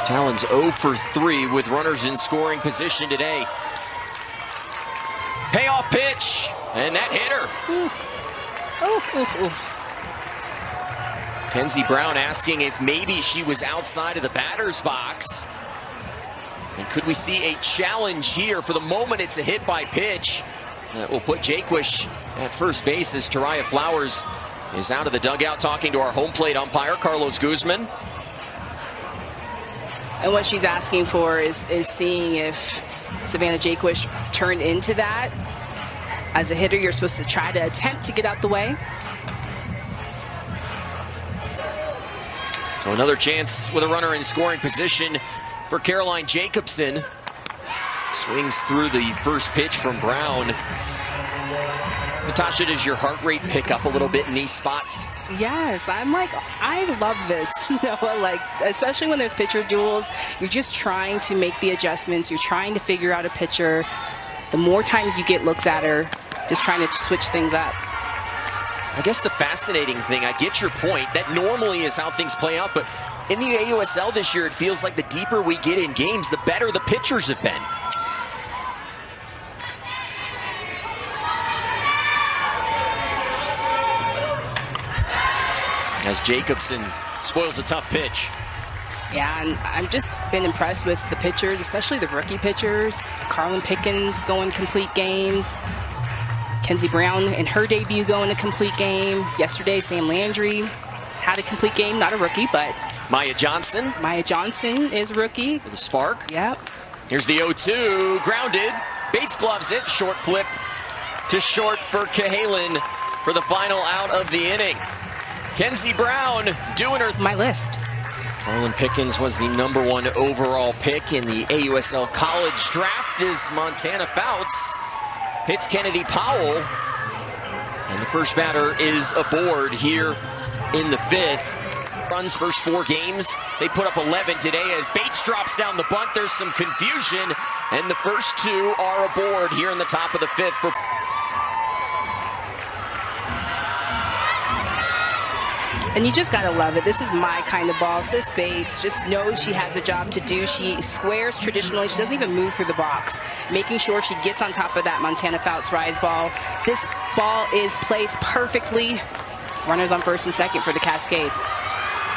Talons 0 for 3 with runners in scoring position today. Payoff pitch, and that hit her. Kenzie Brown asking if maybe she was outside of the batter's box. And could we see a challenge here? For the moment, it's a hit by pitch. That will put Jaquish at first base as Taraya Flowers is out of the dugout talking to our home plate umpire, Carlos Guzman. And what she's asking for is seeing if Savannah Jaquish turned into that. As a hitter, you're supposed to try to attempt to get out the way. So another chance with a runner in scoring position for Caroline Jacobson. Swings through the first pitch from Brown. Natasha, does your heart rate pick up a little bit in these spots? Yes, I love this. Like, especially when there's pitcher duels, you're just trying to make the adjustments. You're trying to figure out a pitcher. The more times you get looks at her, just trying to switch things up. I guess the fascinating thing, I get your point, that normally is how things play out, but in the AUSL this year, it feels like the deeper we get in games, the better the pitchers have been. As Jacobson spoils a tough pitch. Yeah, and I've just been impressed with the pitchers, especially the rookie pitchers. Carlin Pickens going complete games. Kenzie Brown in her debut going a complete game. Yesterday, Sam Landry had a complete game, not a rookie, but Maya Johnson. Maya Johnson is a rookie. With a spark. Yep. Here's the 0-2, grounded. Bates gloves it, short flip to short for Cahalan for the final out of the inning. Kenzie Brown doing her. My list. Carlin Pickens was the #1 overall pick in the AUSL college draft as Montana Fouts hits Kennedy Powell. And the first batter is aboard here in the 5th. Runs first 4 games. They put up 11 today as Bates drops down the bunt. There's some confusion And the first two are aboard here in the top of the fifth for... And you just gotta love it. This is my kind of ball. Sis Bates just knows she has a job to do. She squares traditionally. She doesn't even move through the box, making sure she gets on top of that Montana Fouts rise ball. This ball is placed perfectly. Runners on first and second for the Cascade.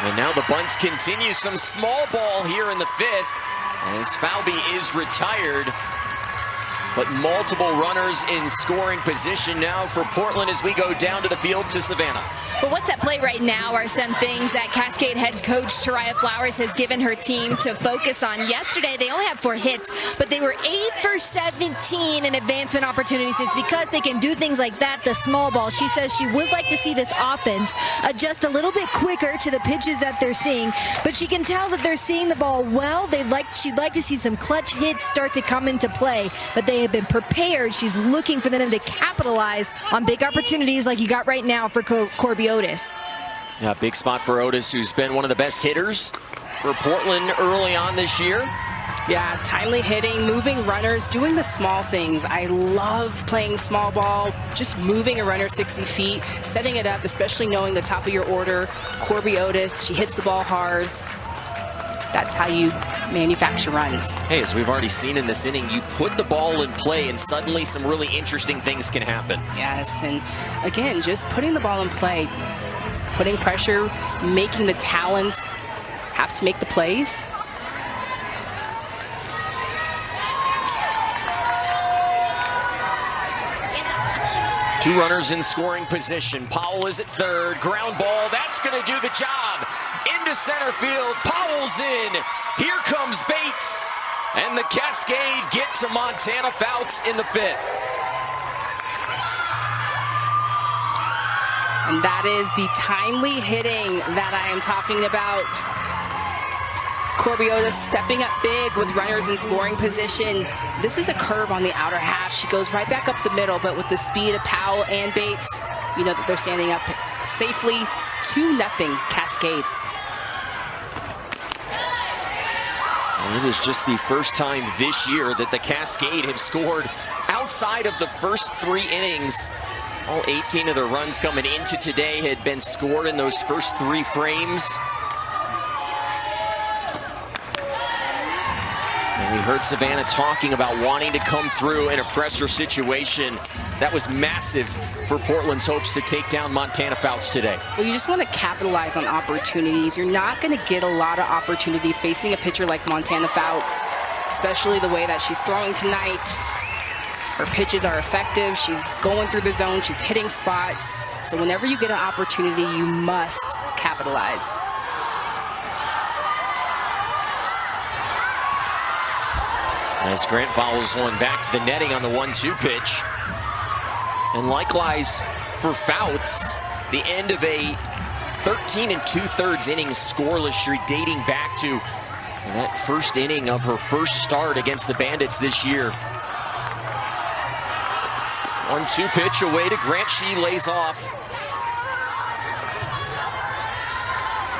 And now the bunts continue. Some small ball here in the fifth as Falby is retired. But multiple runners in scoring position now for Portland as we go down to the field to Savannah. But what's at play right now are some things that Cascade head coach Tariah Flowers has given her team to focus on. Yesterday, they only had 4 hits, but they were 8 for 17 in advancement opportunities. It's because they can do things like that, the small ball. She says she would like to see this offense adjust a little bit quicker to the pitches that they're seeing, but she can tell that they're seeing the ball well. She'd like to see some clutch hits start to come into play, but they have been prepared. She's looking for them to capitalize on big opportunities like you got right now for Corby Otis. Yeah, big spot for Otis, who's been one of the best hitters for Portland early on this year. Yeah, timely hitting, moving runners, doing the small things. I love playing small ball, just moving a runner 60 feet, setting it up, especially knowing the top of your order. Corby Otis, she hits the ball hard. That's how you manufacture runs. Hey, as we've already seen in this inning, you put the ball in play and suddenly some really interesting things can happen. Yes, and again, just putting the ball in play, putting pressure, making the Talons have to make the plays. Two runners in scoring position. Powell is at third. Ground ball. That's going to do the job. Into center field. Powell's in. Here comes Bates. And the Cascade get to Montana Fouts in the fifth. And that is the timely hitting that I am talking about. Corby Otis stepping up big with runners in scoring position. This is a curve on the outer half. She goes right back up the middle, but with the speed of Powell and Bates, you know that they're standing up safely. 2-0 Cascade. And it is just the first time this year that the Cascade have scored outside of the first 3 innings. All 18 of the runs coming into today had been scored in those first 3 frames. And we heard Savannah talking about wanting to come through in a pressure situation. That was massive for Portland's hopes to take down Montana Fouts today. Well, you just want to capitalize on opportunities. You're not going to get a lot of opportunities facing a pitcher like Montana Fouts, especially the way that she's throwing tonight. Her pitches are effective. She's going through the zone. She's hitting spots. So whenever you get an opportunity, you must capitalize. As Grant follows one back to the netting on the 1-2 pitch. And likewise for Fouts, the end of a 13 2/3 inning scoreless streak dating back to that first inning of her first start against the Bandits this year. 1-2 pitch away to Grant. She lays off.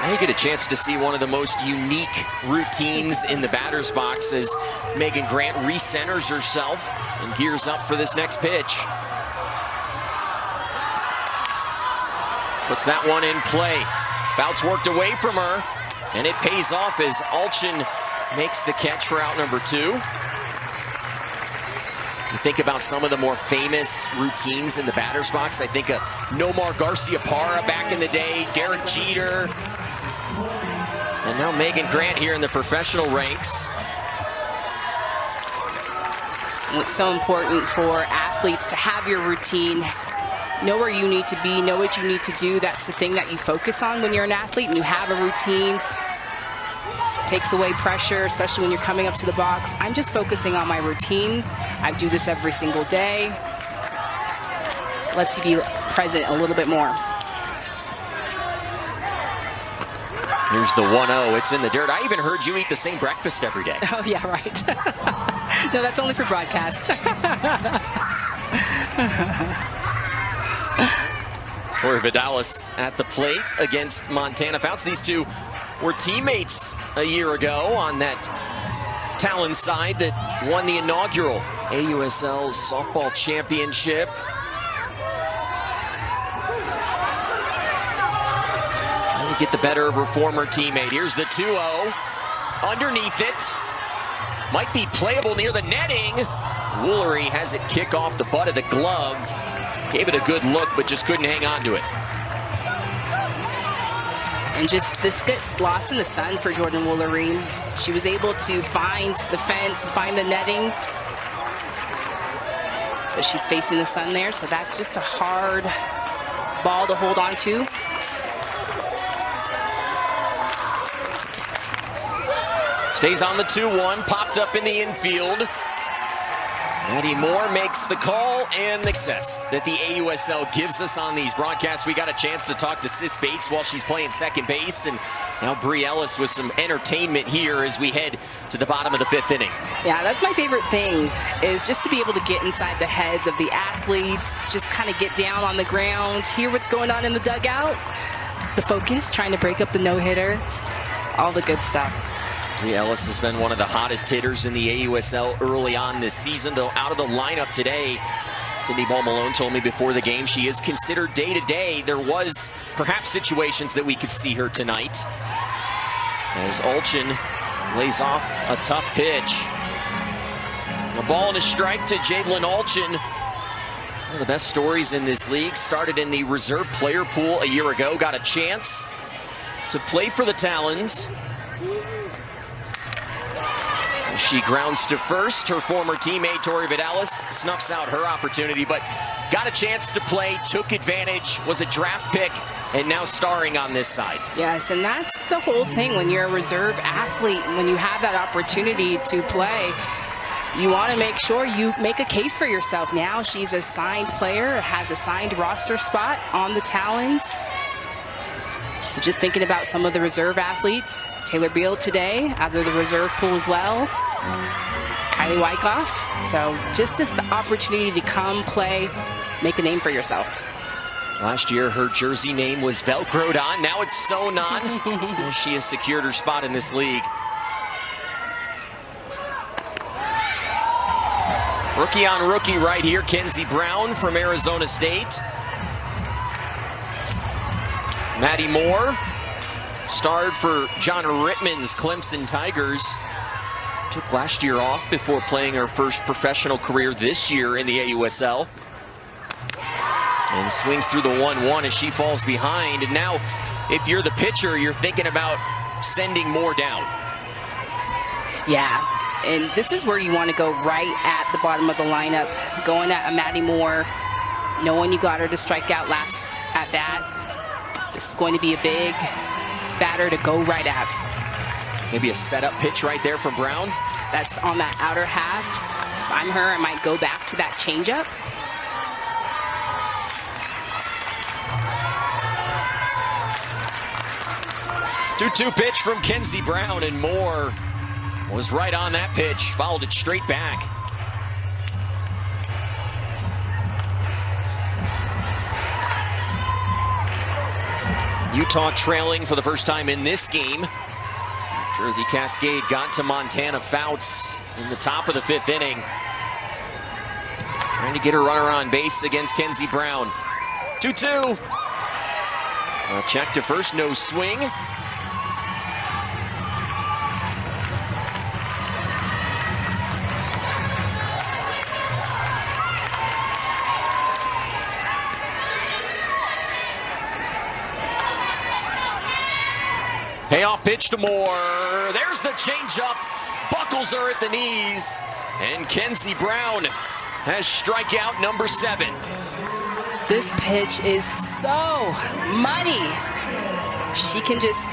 Now you get a chance to see one of the most unique routines in the batter's box as Megan Grant recenters herself and gears up for this next pitch. Puts that one in play. Fouts worked away from her, and it pays off as Alchin makes the catch for out number 2. You think about some of the more famous routines in the batter's box. I think of Nomar Garcia-Parra back in the day, Derek Jeter, and now Megan Grant here in the professional ranks. And it's so important for athletes to have your routine, know where you need to be, know what you need to do. That's the thing that you focus on when you're an athlete and you have a routine. It takes away pressure, especially when you're coming up to the box. I'm just focusing on my routine. I do this every single day. Lets you be present a little bit more. Here's the 1-0. It's in the dirt. I even heard you eat the same breakfast every day. Oh, yeah, right. No, that's only for broadcast. Tori Vidalis at the plate against Montana Fouts. These two were teammates a year ago on that Talons side that won the inaugural AUSL softball championship. Trying to get the better of her former teammate. Here's the 2-0. Underneath it. Might be playable near the netting. Woolery has it kick off the butt of the glove. Gave it a good look, but just couldn't hang on to it. And just this gets lost in the sun for Jordan Woolery. She was able to find the fence, find the netting, but she's facing the sun there, so that's just a hard ball to hold on to. Stays on the 2-1, popped up in the infield. Maddie Moore makes the call, and the success that the AUSL gives us on these broadcasts. We got a chance to talk to Sis Bates while she's playing second base, and now Bree Ellis with some entertainment here as we head to the bottom of the 5th inning. Yeah, that's my favorite thing, is just to be able to get inside the heads of the athletes, just kind of get down on the ground, hear what's going on in the dugout, the focus, trying to break up the no-hitter, all the good stuff. Bree Ellis has been one of the hottest hitters in the AUSL early on this season, though out of the lineup today. Cindy Ball-Malone told me before the game she is considered day-to-day. There was perhaps situations that we could see her tonight, as Olchin lays off a tough pitch. A ball and a strike to Jadlyn Olchin. One of the best stories in this league. Started in the reserve player pool a year ago. Got a chance to play for the Talons. She grounds to first. Her former teammate, Tori Vidalis, snuffs out her opportunity, but got a chance to play, took advantage, was a draft pick, and now starring on this side. Yes, and that's the whole thing when you're a reserve athlete, when you have that opportunity to play, you want to make sure you make a case for yourself. Now she's a signed player, has a signed roster spot on the Talons. So just thinking about some of the reserve athletes, Taylor Beal today, out of the reserve pool as well. Kylie Wyckoff. So just this the opportunity to come play, make a name for yourself. Last year, her jersey name was Velcroed on. Now it's sewn on. She has secured her spot in this league. Rookie on rookie right here, Kenzie Brown from Arizona State. Maddie Moore starred for John Rittman's Clemson Tigers. Took last year off before playing her first professional career this year in the AUSL. And swings through the 1-1 as she falls behind. And now, if you're the pitcher, you're thinking about sending Moore down. Yeah, and this is where you want to go right at the bottom of the lineup. Going at a Maddie Moore, knowing you got her to strike out last at bat. This is going to be a big batter to go right at. Maybe a setup pitch right there from Brown. That's on that outer half. If I'm her, I might go back to that changeup. Two-2 pitch from Kenzie Brown, and Moore was right on that pitch, fouled it straight back. Utah trailing for the first time in this game. After the Cascade got to Montana Fouts in the top of the 5th inning. Trying to get a runner on base against Kenzie Brown. 2-2. A check to first, no swing. Payoff pitch to Moore. There's the changeup. Buckles her at the knees. And Kenzie Brown has strikeout number 7. This pitch is so money. She can just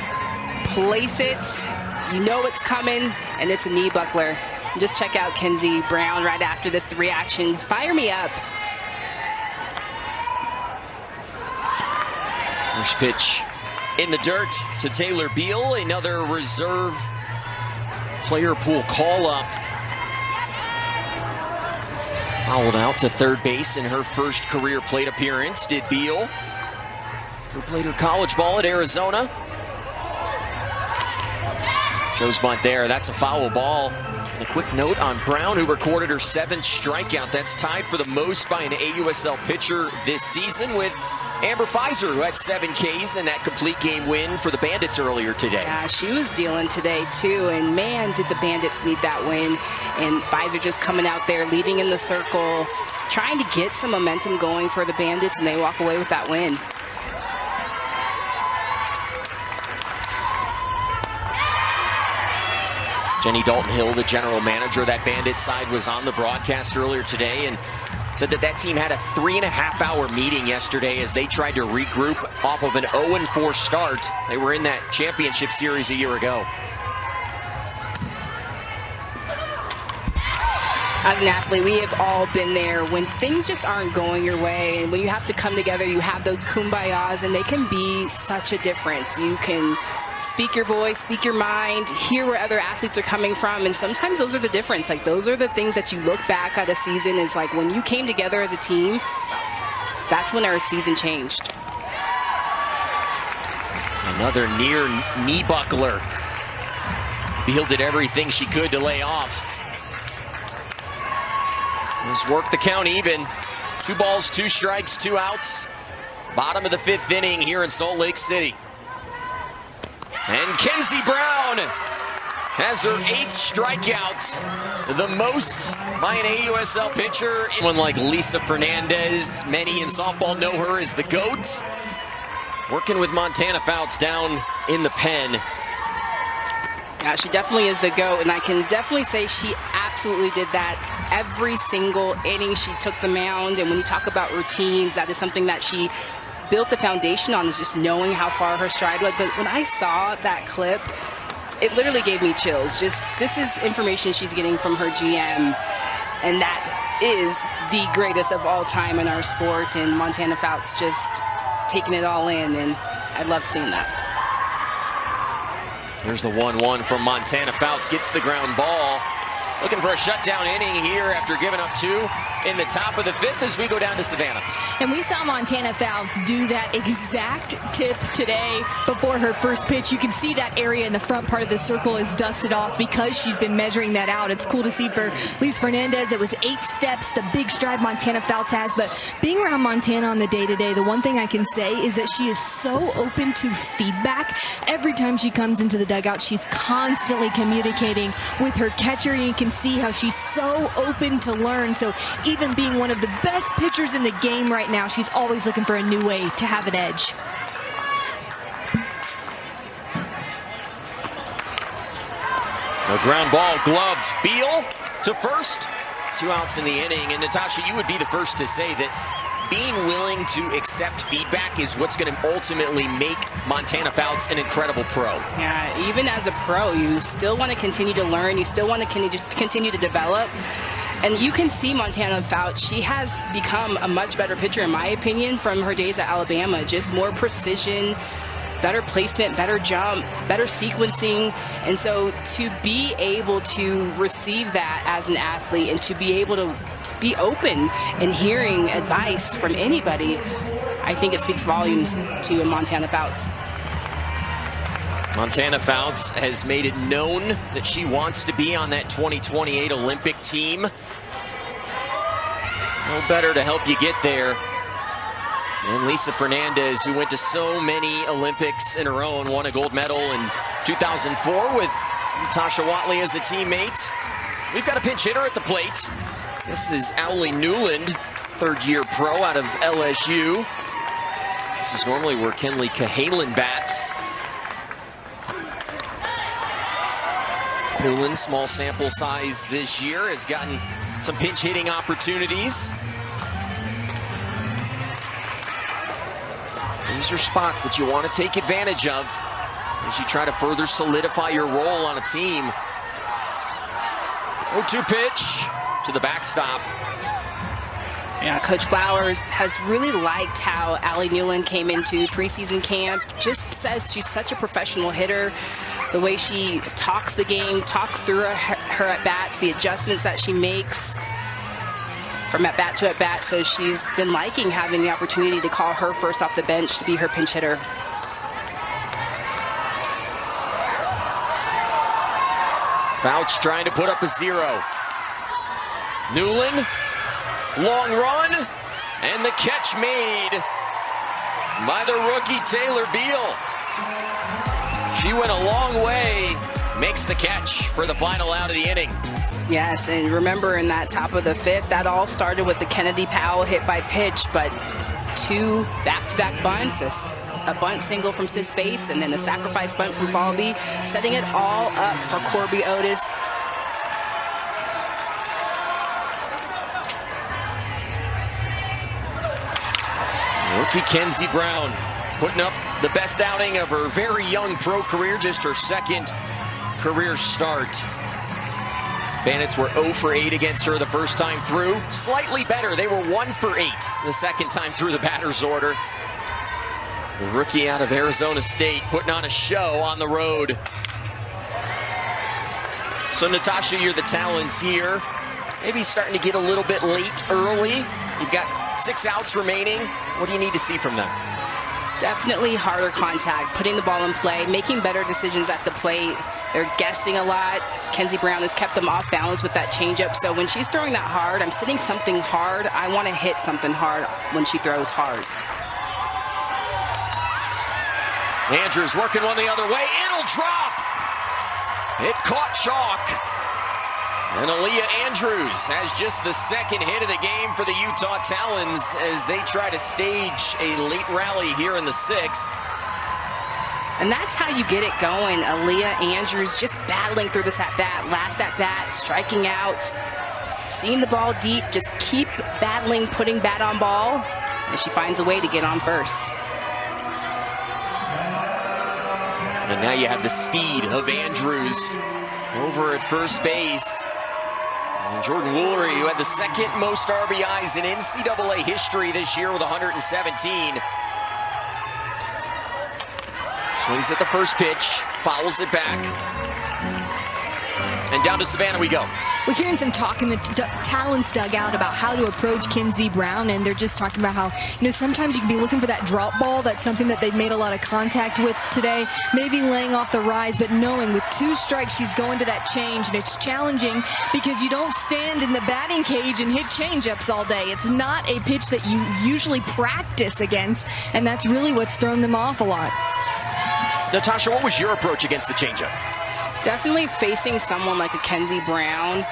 place it. You know it's coming, and it's a knee buckler. Just check out Kenzie Brown right after this reaction. Fire me up. First pitch in the dirt to Taylor Beal, another reserve player pool call-up. Fouled out to third base in her first career plate appearance, did Beal, who played her college ball at Arizona. Joe's bunt there, that's a foul ball. And a quick note on Brown, who recorded her 7th strikeout. That's tied for the most by an AUSL pitcher this season with Amber Pfizer, who had 7 Ks in that complete game win for the Bandits earlier today. Yeah, she was dealing today too, and man, did the Bandits need that win. And Pfizer just coming out there, leading in the circle, trying to get some momentum going for the Bandits, and they walk away with that win. Jenny Dalton-Hill, the general manager of that Bandit side, was on the broadcast earlier today and said that that team had a 3.5-hour meeting yesterday as they tried to regroup off of an 0-4 start. They were in that championship series a year ago. As an athlete, we have all been there when things just aren't going your way, and when you have to come together, you have those kumbayas, and they can be such a difference. You can speak your voice, speak your mind, hear where other athletes are coming from, and sometimes those are the difference. Like, those are the things that you look back at a season. It's like when you came together as a team, that's when our season changed. Another near knee buckler. Beal did everything she could to lay off. Just work the count even. 2 balls, 2 strikes, 2 outs. Bottom of the 5th inning here in Salt Lake City. And Kenzie Brown has her 8th strikeout, the most by an AUSL pitcher. One like Lisa Fernandez, many in softball know her as the GOAT. Working with Montana Fouts down in the pen. Yeah, she definitely is the GOAT, and I can definitely say she absolutely did that every single inning she took the mound. And when you talk about routines, that is something that she built a foundation on, is just knowing how far her stride was. But when I saw that clip, it literally gave me chills. Just, this is information she's getting from her GM, and that is the greatest of all time in our sport. And Montana Fouts just taking it all in, and I love seeing that. There's the 1-1 from Montana Fouts, gets the ground ball. Looking for a shutdown inning here after giving up 2 in the top of the 5th as we go down to Savannah. And we saw Montana Fouts do that exact tip today before her first pitch. You can see that area in the front part of the circle is dusted off because she's been measuring that out. It's cool to see for Lisa Fernandez. It was 8 steps, the big stride Montana Fouts has. But being around Montana on the day-to-day, the one thing I can say is that she is so open to feedback. Every time she comes into the dugout, she's constantly communicating with her catcher. You can see how she's so open to learn. So even being one of the best pitchers in the game right now, she's always looking for a new way to have an edge. A ground ball gloved. Beal to first. 2 outs in the inning. And Natasha, you would be the first to say that being willing to accept feedback is what's going to ultimately make Montana Fouts an incredible pro. Yeah, even as a pro, you still want to continue to learn. You still want to continue to develop. And you can see Montana Fouts, she has become a much better pitcher, in my opinion, from her days at Alabama. Just more precision, better placement, better jump, better sequencing. And so to be able to receive that as an athlete and to be able to be open and hearing advice from anybody, I think it speaks volumes to Montana Fouts. Montana Fouts has made it known that she wants to be on that 2028 Olympic team. No better to help you get there. And Lisa Fernandez, who went to so many Olympics in her own, won a gold medal in 2004 with Natasha Watley as a teammate. We've got a pinch hitter at the plate. This is Owley Newland, 3rd-year pro out of LSU. This is normally where Kenley Cahalan bats. Newland, small sample size this year, has gotten some pinch hitting opportunities. These are spots that you want to take advantage of as you try to further solidify your role on a team. 0-2 pitch to the backstop. Yeah, Coach Flowers has really liked how Allie Newland came into preseason camp. Just says she's such a professional hitter. The way she talks the game, talks through her at-bats, the adjustments that she makes from at-bat to at-bat. So she's been liking having the opportunity to call her first off the bench to be her pinch hitter. Fouts trying to put up a 0. Newland, long run, and the catch made by the rookie Taylor Beal. She went a long way, makes the catch for the final out of the inning. Yes, and remember in that top of the 5th, that all started with the Kennedy Powell hit by pitch, but 2 back-to-back bunts, a bunt single from Sis Bates, and then a sacrifice bunt from Falby, setting it all up for Corby Otis. Rookie Kenzie Brown putting up the best outing of her very young pro career, just her 2nd career start. Bandits were 0 for 8 against her the first time through. Slightly better, they were 1 for 8 the second time through the batter's order. The rookie out of Arizona State putting on a show on the road. So Natasha, you're the Talons here. Maybe starting to get a little bit late early. You've got 6 outs remaining. What do you need to see from them? Definitely harder contact, putting the ball in play, making better decisions at the plate. They're guessing a lot. Kenzie Brown has kept them off balance with that changeup. So when she's throwing that hard, I'm sitting something hard. I want to hit something hard when she throws hard. Andrews working one the other way. It'll drop. It caught chalk. And Aaliyah Andrews has just the 2nd hit of the game for the Utah Talons as they try to stage a late rally here in the 6th. And that's how you get it going. Aaliyah Andrews just battling through this at-bat, last at-bat, striking out, seeing the ball deep, just keep battling, putting bat on ball, and she finds a way to get on first. And now you have the speed of Andrews over at first base. And Jordan Woolery, who had the 2nd most RBIs in NCAA history this year with 117. Swings at the first pitch, fouls it back. And down to Savannah we go. We're hearing some talk in the Talons dugout about how to approach Kenzie Brown, and they're just talking about how, sometimes you can be looking for that drop ball. That's something that they've made a lot of contact with today. Maybe laying off the rise, but knowing with 2 strikes, she's going to that change, and it's challenging because you don't stand in the batting cage and hit changeups all day. It's not a pitch that you usually practice against, and that's really what's thrown them off a lot. Natasha, what was your approach against the changeup? Definitely facing someone like a Kenzie Brown,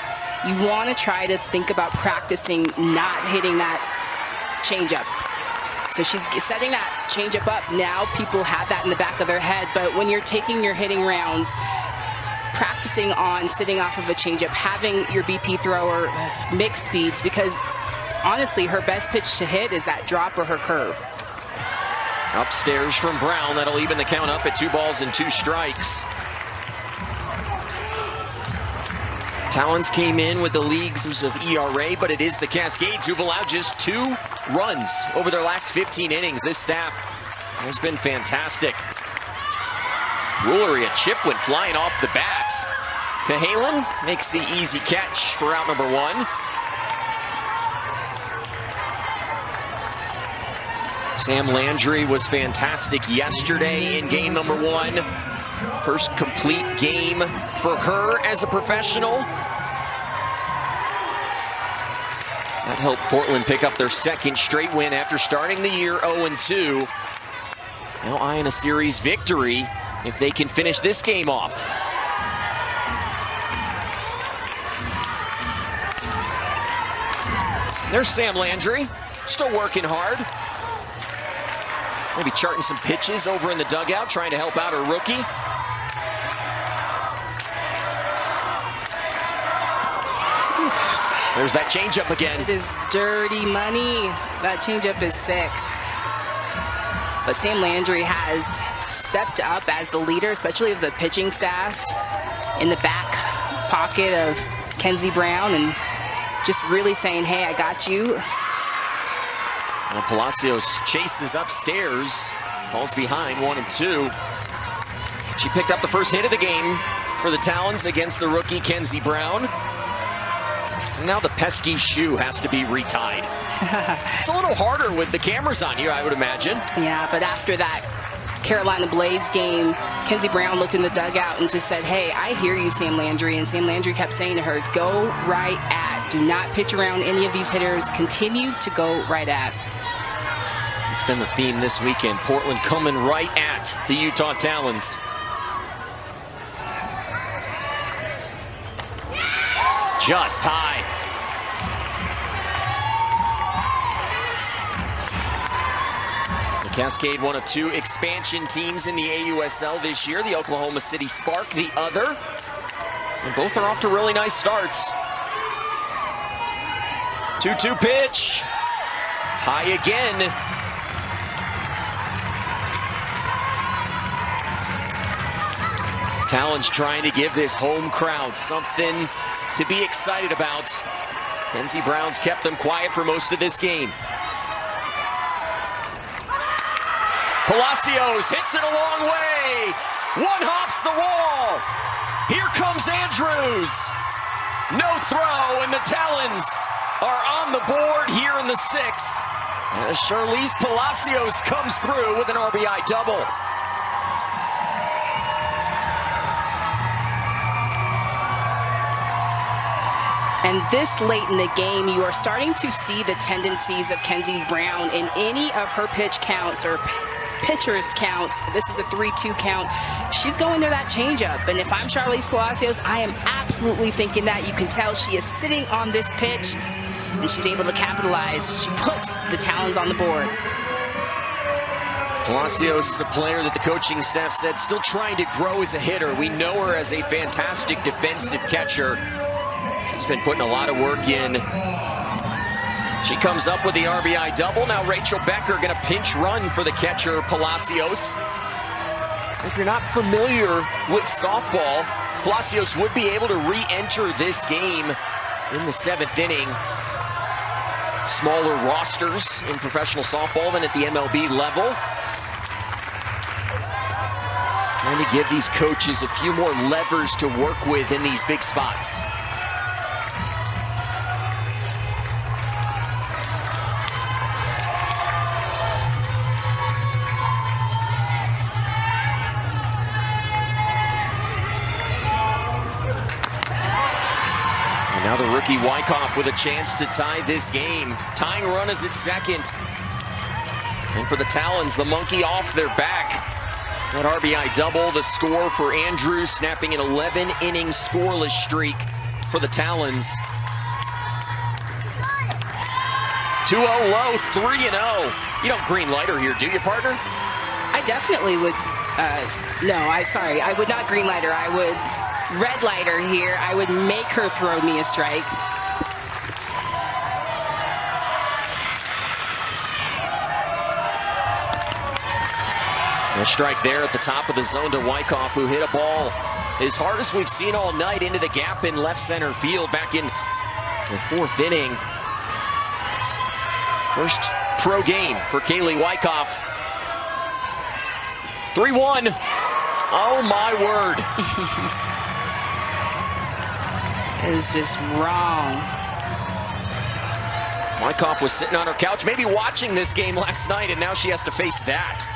you want to try to think about practicing not hitting that changeup. So she's setting that changeup up. Now people have that in the back of their head, but when you're taking your hitting rounds, practicing on sitting off of a changeup, having your BP thrower mix speeds, because honestly, her best pitch to hit is that drop or her curve. Upstairs from Brown, that'll even the count up at 2 balls and 2 strikes. Talons came in with the league's of ERA, but it is the Cascades who've allowed just 2 runs over their last 15 innings. This staff has been fantastic. Woolery, a chip went flying off the bat. Cahalan makes the easy catch for out number 1. Sam Landry was fantastic yesterday in game number 1. First complete game for her as a professional. That helped Portland pick up their 2nd straight win after starting the year 0-2. Now eyeing a series victory if they can finish this game off. There's Sam Landry, still working hard. Maybe charting some pitches over in the dugout, trying to help out her rookie. There's that changeup again. It is dirty money. That changeup is sick. But Sam Landry has stepped up as the leader, especially of the pitching staff, in the back pocket of Kenzie Brown, and just really saying, hey, I got you. Well, Palacios chases upstairs, falls behind 1-2. She picked up the first hit of the game for the Talons against the rookie Kenzie Brown. And now the pesky shoe has to be retied. It's a little harder with the cameras on you, I would imagine. Yeah, but after that Carolina Blaze game, Kenzie Brown looked in the dugout and just said, hey, I hear you, Sam Landry. And Sam Landry kept saying to her, go right at. Do not pitch around any of these hitters. Continue to go right at. It's been the theme this weekend. Portland coming right at the Utah Talons. Just high. The Cascade, one of 2 expansion teams in the AUSL this year. The Oklahoma City Spark, the other. And both are off to really nice starts. 2-2 pitch. High again. Talons trying to give this home crowd something to be excited about. Kenzie Brown's kept them quiet for most of this game. Palacios hits it a long way. One hops the wall. Here comes Andrews. No throw, and the Talons are on the board here in the 6th. As Charlize Palacios comes through with an RBI double. And this late in the game, you are starting to see the tendencies of Kenzie Brown in any of her pitch counts or pitchers counts. This is a 3-2 count. She's going to that changeup. And if I'm Charlize Palacios, I am absolutely thinking that. You can tell she is sitting on this pitch and she's able to capitalize. She puts the Talons on the board. Palacios is a player that the coaching staff said still trying to grow as a hitter. We know her as a fantastic defensive catcher. She's been putting a lot of work in. She comes up with the RBI double. Now Rachel Becker going to pinch run for the catcher, Palacios. If you're not familiar with softball, Palacios would be able to re-enter this game in the 7th inning. Smaller rosters in professional softball than at the MLB level. Trying to give these coaches a few more levers to work with in these big spots. Now the rookie Wyckoff with a chance to tie this game. Tying run is at 2nd. And for the Talons, the monkey off their back. That RBI double, the score for Andrews, snapping an 11-inning scoreless streak for the Talons. 2-0 low, 3-0. You don't green light her here, do you, partner? I definitely would. I would not green light her. I would red light her here. I would make her throw me a strike. A strike there at the top of the zone to Wyckoff, who hit a ball as hard as we've seen all night into the gap in left center field back in the 4th inning. First pro game for Kaylee Wyckoff. 3-1. Oh my word. It is just wrong. Wyckoff was sitting on her couch, maybe watching this game last night, and now she has to face that.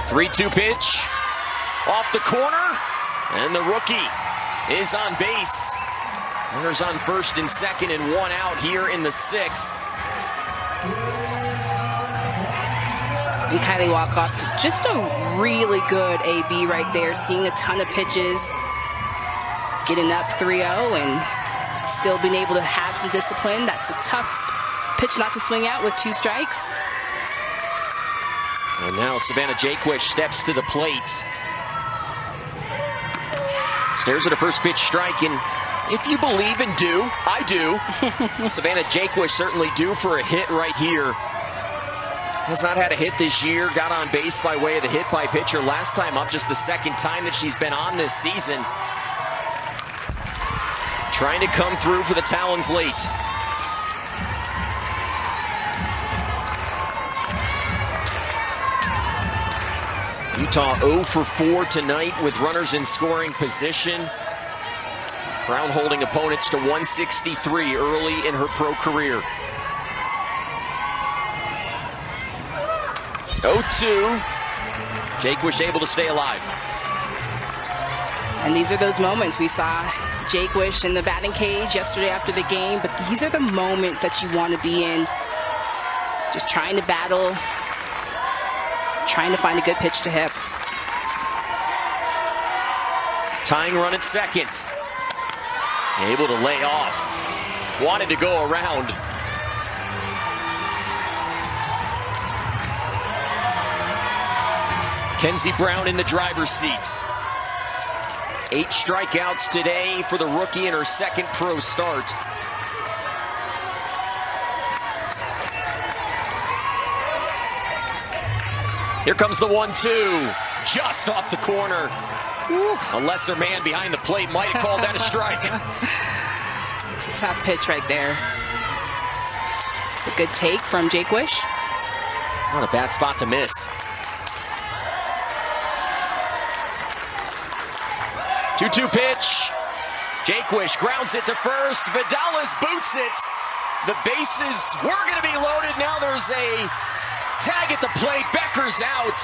Three-two pitch off the corner, and the rookie is on base. Runners on 1st and 2nd and 1 out here in the 6th. And Kylie Wyckoff, just a really good AB right there, seeing a ton of pitches, getting up 3-0 and still being able to have some discipline. That's a tough pitch not to swing out with 2 strikes. And now Savannah Jaquish steps to the plate. Stares at a first pitch strike, and if you believe and do, I do. Savannah Jaquish certainly due for a hit right here. Has not had a hit this year, got on base by way of the hit by pitcher last time up, just the 2nd time that she's been on this season. Trying to come through for the Talons late. Utah 0 for 4 tonight with runners in scoring position. Brown holding opponents to 163 early in her pro career. 0-2. Jake was able to stay alive. And these are those moments. We saw Jake Wish in the batting cage yesterday after the game, but these are the moments that you want to be in. Just trying to battle, trying to find a good pitch to hip. Tying run at second. Able to lay off. Wanted to go around. Kenzie Brown in the driver's seat. 8 strikeouts today for the rookie in her second pro start. Here comes the 1-2, just off the corner. A lesser man behind the plate might have called that a strike. It's a tough pitch right there. A good take from Jake Wish. Not a bad spot to miss. 2-2 pitch. Jake Wish grounds it to first. Vidalis boots it. The bases were going to be loaded. Now there's a tag at the plate. Becker's out.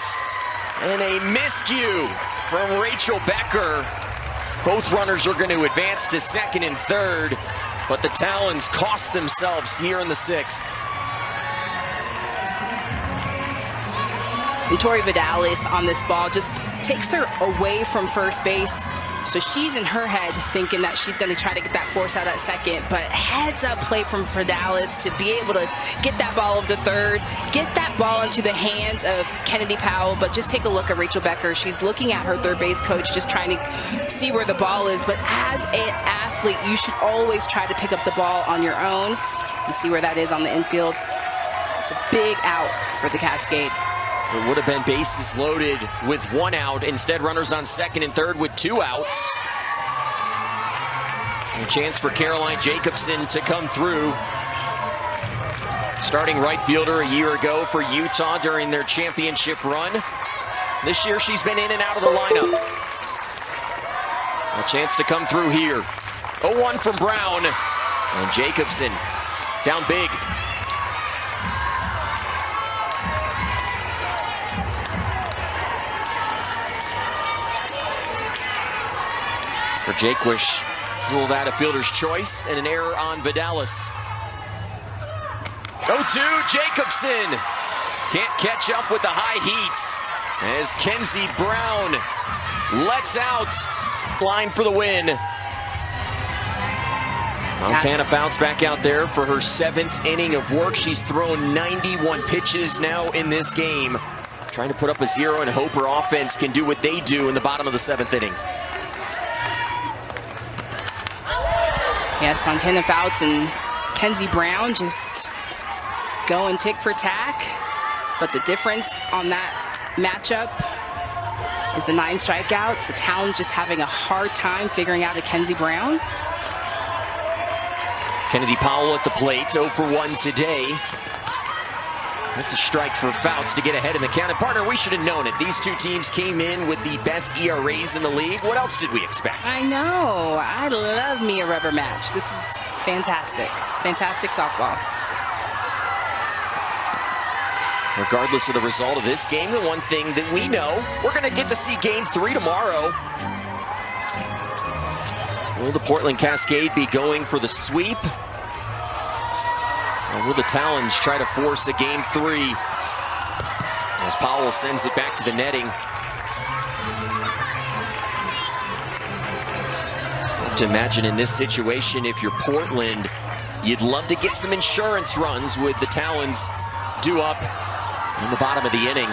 And a miscue from Rachel Becker. Both runners are going to advance to second and third, but the Talons cost themselves here in the 6th. And Tori Vidalis on this ball just takes her away from first base. So she's in her head thinking that she's going to try to get that force out at second, but heads up play from Vidalis to be able to get that ball over to third, get that ball into the hands of Kennedy Powell. But just take a look at Rachel Becker. She's looking at her third base coach, just trying to see where the ball is. But as an athlete, you should always try to pick up the ball on your own and see where that is on the infield. It's a big out for the Cascade. It would have been bases loaded with 1 out. Instead, runners on second and third with 2 outs. A chance for Caroline Jacobson to come through. Starting right fielder a year ago for Utah during their championship run. This year, she's been in and out of the lineup. A chance to come through here. 0-1 from Brown. And Jacobson down big. For Jake Wish, ruled out a fielder's choice and an error on Vidalis. 0-2, Jacobson can't catch up with the high heat as Kenzie Brown lets out. Line for the win. Montana Fouts back out there for her 7th inning of work. She's thrown 91 pitches now in this game. Trying to put up a 0 and hope her offense can do what they do in the bottom of the 7th inning. Yes, Montana Fouts and Kenzie Brown just going tick for tack. But the difference on that matchup is the 9 strikeouts. The Talons just having a hard time figuring out a Kenzie Brown. Kennedy Powell at the plate, 0 for 1 today. That's a strike for Fouts to get ahead in the count. And partner, we should have known it. These two teams came in with the best ERAs in the league. What else did we expect? I know. I love me a rubber match. This is fantastic. Fantastic softball. Regardless of the result of this game, the one thing that we know, we're going to get to see Game 3 tomorrow. Will the Portland Cascade be going for the sweep? Or will the Talons try to force a Game 3 as Powell sends it back to the netting? I have to imagine in this situation, if you're Portland, you'd love to get some insurance runs with the Talons due up in the bottom of the inning.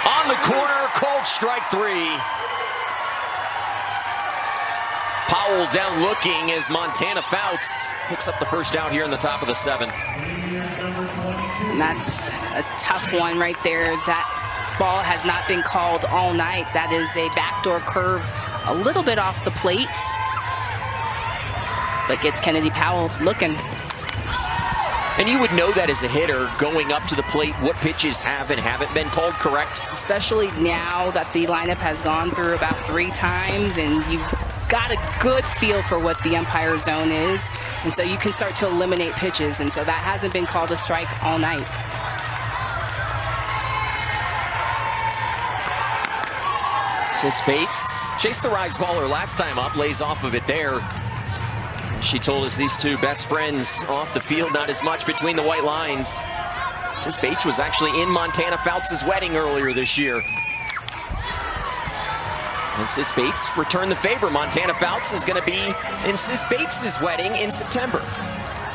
On the corner, called strike 3. Powell down looking as Montana Fouts picks up the first out here in the top of the 7th. And that's a tough one right there. That ball has not been called all night. That is a backdoor curve a little bit off the plate, but gets Kennedy Powell looking. And you would know that as a hitter going up to the plate, what pitches have and haven't been called, correct? Especially now that the lineup has gone through about 3 times and you've got a good feel for what the umpire zone is, and so you can start to eliminate pitches, and so that hasn't been called a strike all night. Sits Bates, chased the rise baller last time up, lays off of it there. She told us these two best friends off the field, not as much between the white lines. Sis Bates was actually in Montana Fouts' wedding earlier this year. And Sis Bates returned the favor. Montana Fouts is going to be in Sis Bates' wedding in September.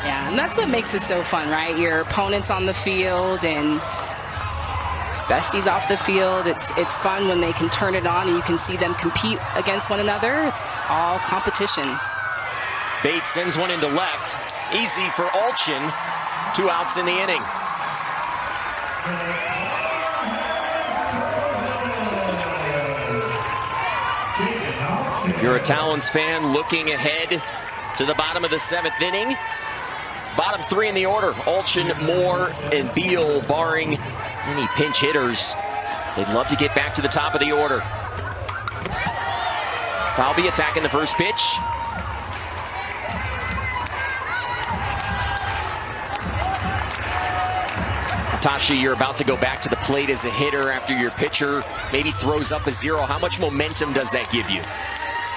Yeah, and that's what makes it so fun, right? Your opponent's on the field and besties off the field. It's fun when they can turn it on and you can see them compete against one another. It's all competition. Bates sends one into left. Easy for Alchin. 2 outs in the inning. If you're a Talons fan looking ahead to the bottom of the 7th inning, bottom 3 in the order, Alchin, Moore, and Beal, barring any pinch hitters. They'd love to get back to the top of the order. Falvey attacking the first pitch. Tasha, you're about to go back to the plate as a hitter after your pitcher maybe throws up a 0. How much momentum does that give you?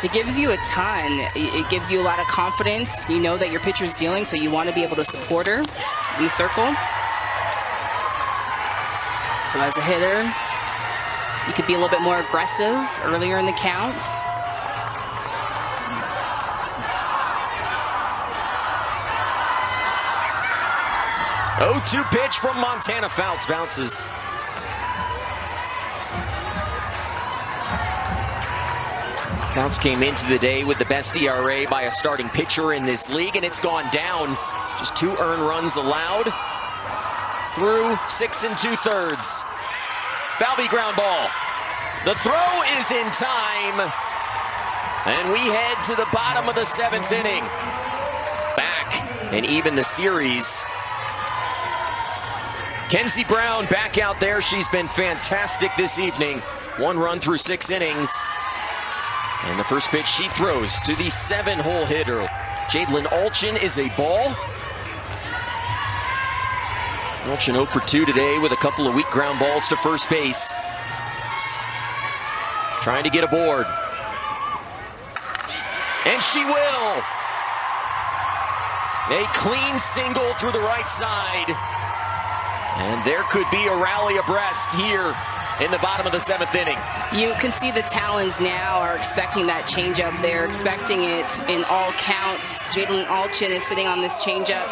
It gives you a ton. It gives you a lot of confidence. You know that your pitcher's dealing, so you want to be able to support her in the circle. So as a hitter, you could be a little bit more aggressive earlier in the count. Oh, 2 pitch from Montana Fouts, bounces. Fouts came into the day with the best ERA by a starting pitcher in this league, and it's gone down. Just 2 earned runs allowed through 6 2/3. Falvey ground ball. The throw is in time, and we head to the bottom of the 7th inning. Back and even the series. Kenzie Brown back out there. She's been fantastic this evening. 1 run through 6 innings. And the first pitch she throws to the 7-hole hitter. Jadlyn Alchin is a ball. Alchin 0 for 2 today with a couple of weak ground balls to first base. Trying to get aboard. And she will. A clean single through the right side. And there could be a rally abreast here in the bottom of the 7th inning. You can see the Talons now are expecting that changeup. They're expecting it in all counts. Jadlyn Alchin is sitting on this changeup,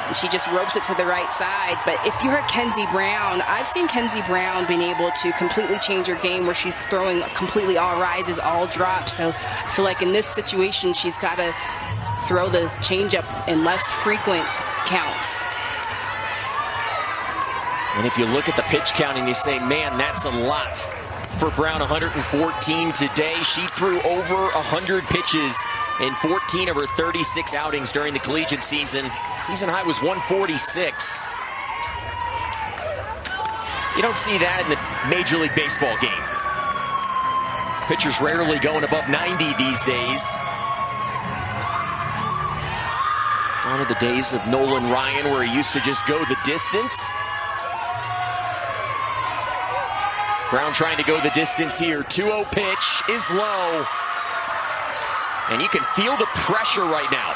and she just ropes it to the right side. But if you're Kenzie Brown, I've seen Kenzie Brown being able to completely change her game where she's throwing completely all rises, all drops. So I feel like in this situation, she's got to throw the changeup in less frequent counts. And if you look at the pitch count and you say, man, that's a lot for Brown, 114 today. She threw over 100 pitches in 14 of her 36 outings during the collegiate season. Season high was 146. You don't see that in the Major League Baseball game. Pitchers rarely going above 90 these days. One of the days of Nolan Ryan where he used to just go the distance. Brown trying to go the distance here. 2-0 pitch is low. And you can feel the pressure right now.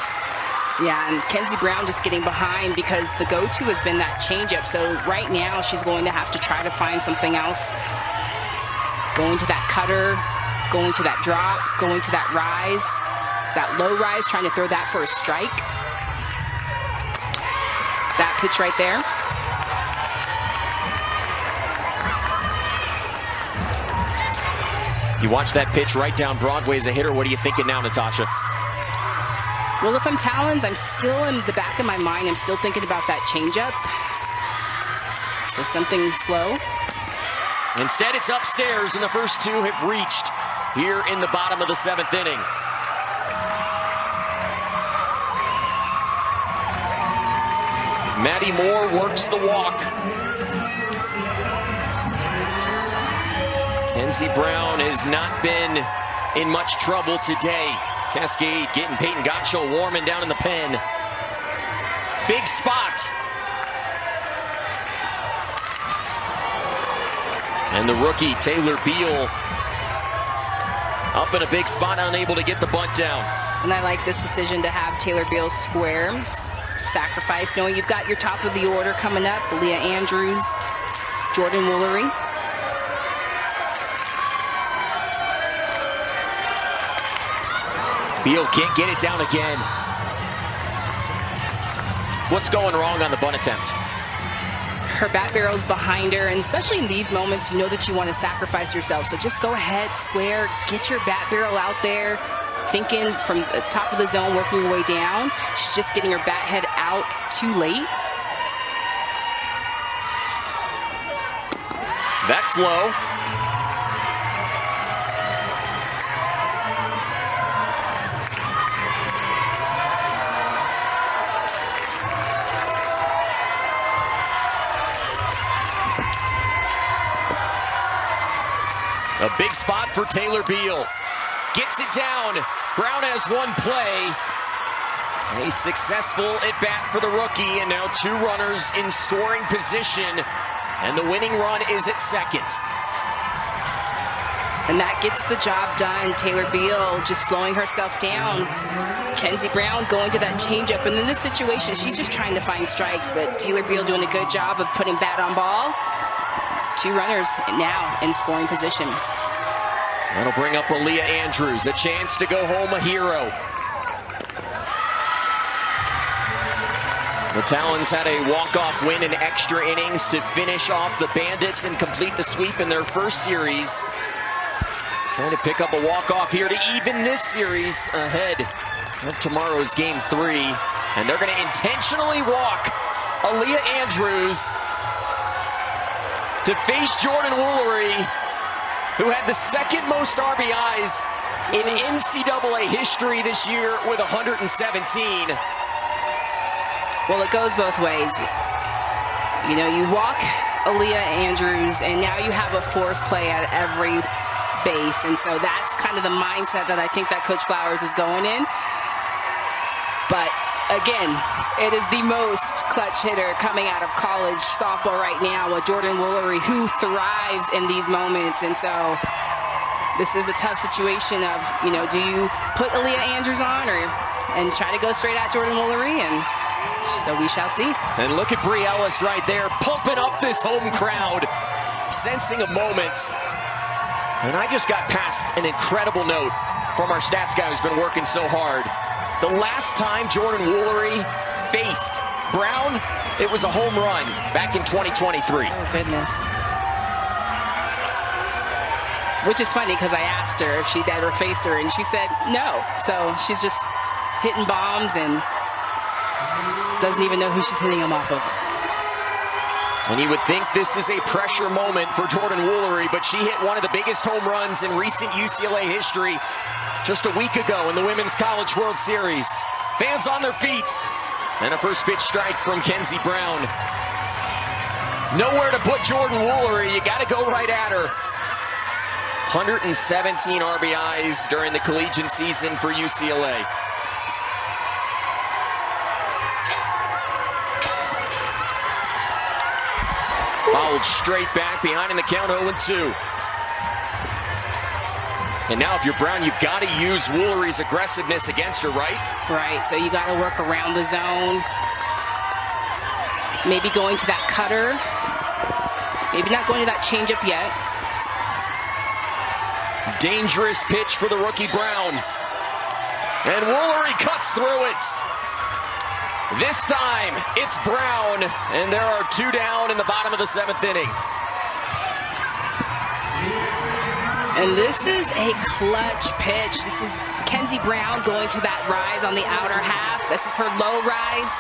Yeah, and Kenzie Brown just getting behind because the go-to has been that changeup. So right now she's going to have to try to find something else. Going to that cutter, going to that drop, going to that rise, that low rise, trying to throw that for a strike. That pitch right there. You watch that pitch right down Broadway as a hitter. What are you thinking now, Natasha? Well, if I'm Talons, I'm still in the back of my mind. I'm still thinking about that changeup. So something slow. Instead, it's upstairs, and the first 2 have reached here in the bottom of the 7th inning. Maddie Moore works the walk. Kenzie Brown has not been in much trouble today. Cascade getting Peyton Gottschall warming down in the pen. Big spot. And the rookie, Taylor Beal, up in a big spot, unable to get the bunt down. And I like this decision to have Taylor Beal square, sacrifice, knowing you've got your top of the order coming up, Leah Andrews, Jordan Woolery. Beal can't get it down again. What's going wrong on the bunt attempt? Her bat barrel's behind her, and especially in these moments, you know that you want to sacrifice yourself. So just go ahead, square, get your bat barrel out there, thinking from the top of the zone, working your way down. She's just getting her bat head out too late. That's low. A big spot for Taylor Beal. Gets it down. Brown has one play. A successful at bat for the rookie, and now two runners in scoring position, and the winning run is at second. And that gets the job done. Taylor Beal just slowing herself down. Kenzie Brown going to that changeup, and in this situation, she's just trying to find strikes, but Taylor Beal doing a good job of putting bat on ball. Two runners now in scoring position. That'll bring up Leah Andrews, a chance to go home a hero. The Talons had a walk-off win in extra innings to finish off the Bandits and complete the sweep in their first series. Trying to pick up a walk-off here to even this series ahead of tomorrow's Game 3. And they're going to intentionally walk Leah Andrews to face Jordan Woolery, who had the second most RBIs in NCAA history this year with 117. Well, it goes both ways. You know, you walk Leah Andrews, and now you have a force play at every base, and so that's kind of the mindset that I think that Coach Flowers is going in. But again, it is the most clutch hitter coming out of college softball right now with Jordan Woolery, who thrives in these moments. And so this is a tough situation of, you know, do you put Leah Andrews on and try to go straight at Jordan Woolery? And so we shall see. And look at Bree Ellis right there, pumping up this home crowd, sensing a moment. And I just got past an incredible note from our stats guy who's been working so hard. The last time Jordan Woolery faced Brown, it was a home run back in 2023. Oh, goodness. Which is funny because I asked her if she'd ever faced her, and she said no. So she's just hitting bombs and doesn't even know who she's hitting them off of. And you would think this is a pressure moment for Jordan Woolery, but she hit one of the biggest home runs in recent UCLA history just a week ago in the Women's College World Series. Fans on their feet. And a first pitch strike from Kenzie Brown. Nowhere to put Jordan Woolery. You got to go right at her. 117 RBIs during the collegiate season for UCLA. Fouled straight back behind in the count, 0-2. And now if you're Brown, you've got to use Woolery's aggressiveness against her, right? Right, so you got to work around the zone. Maybe going to that cutter. Maybe not going to that changeup yet. Dangerous pitch for the rookie Brown. And Woolery cuts through it. This time, it's Brown, and there are two down in the bottom of the 7th inning. And this is a clutch pitch. This is Kenzie Brown going to that rise on the outer half. This is her low rise.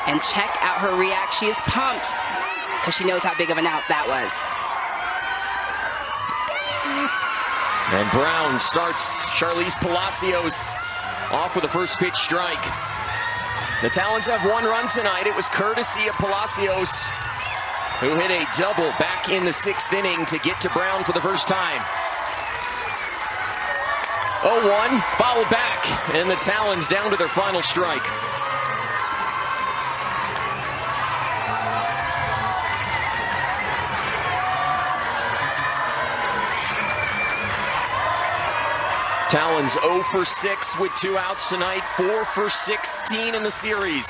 And check out her react. She is pumped because she knows how big of an out that was. And Brown starts Charlize Palacios off with a first pitch strike. The Talons have one run tonight. It was courtesy of Palacios, who hit a double back in the 6th inning to get to Brown for the first time. 0-1, fouled back, and the Talons down to their final strike. Talons 0 for 6 with 2 outs tonight, 4 for 16 in the series.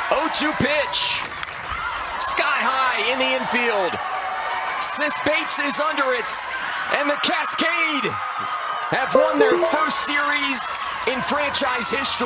0-2 pitch, sky high in the infield. Sis Bates is under it, and the Cascade have won their first series in franchise history.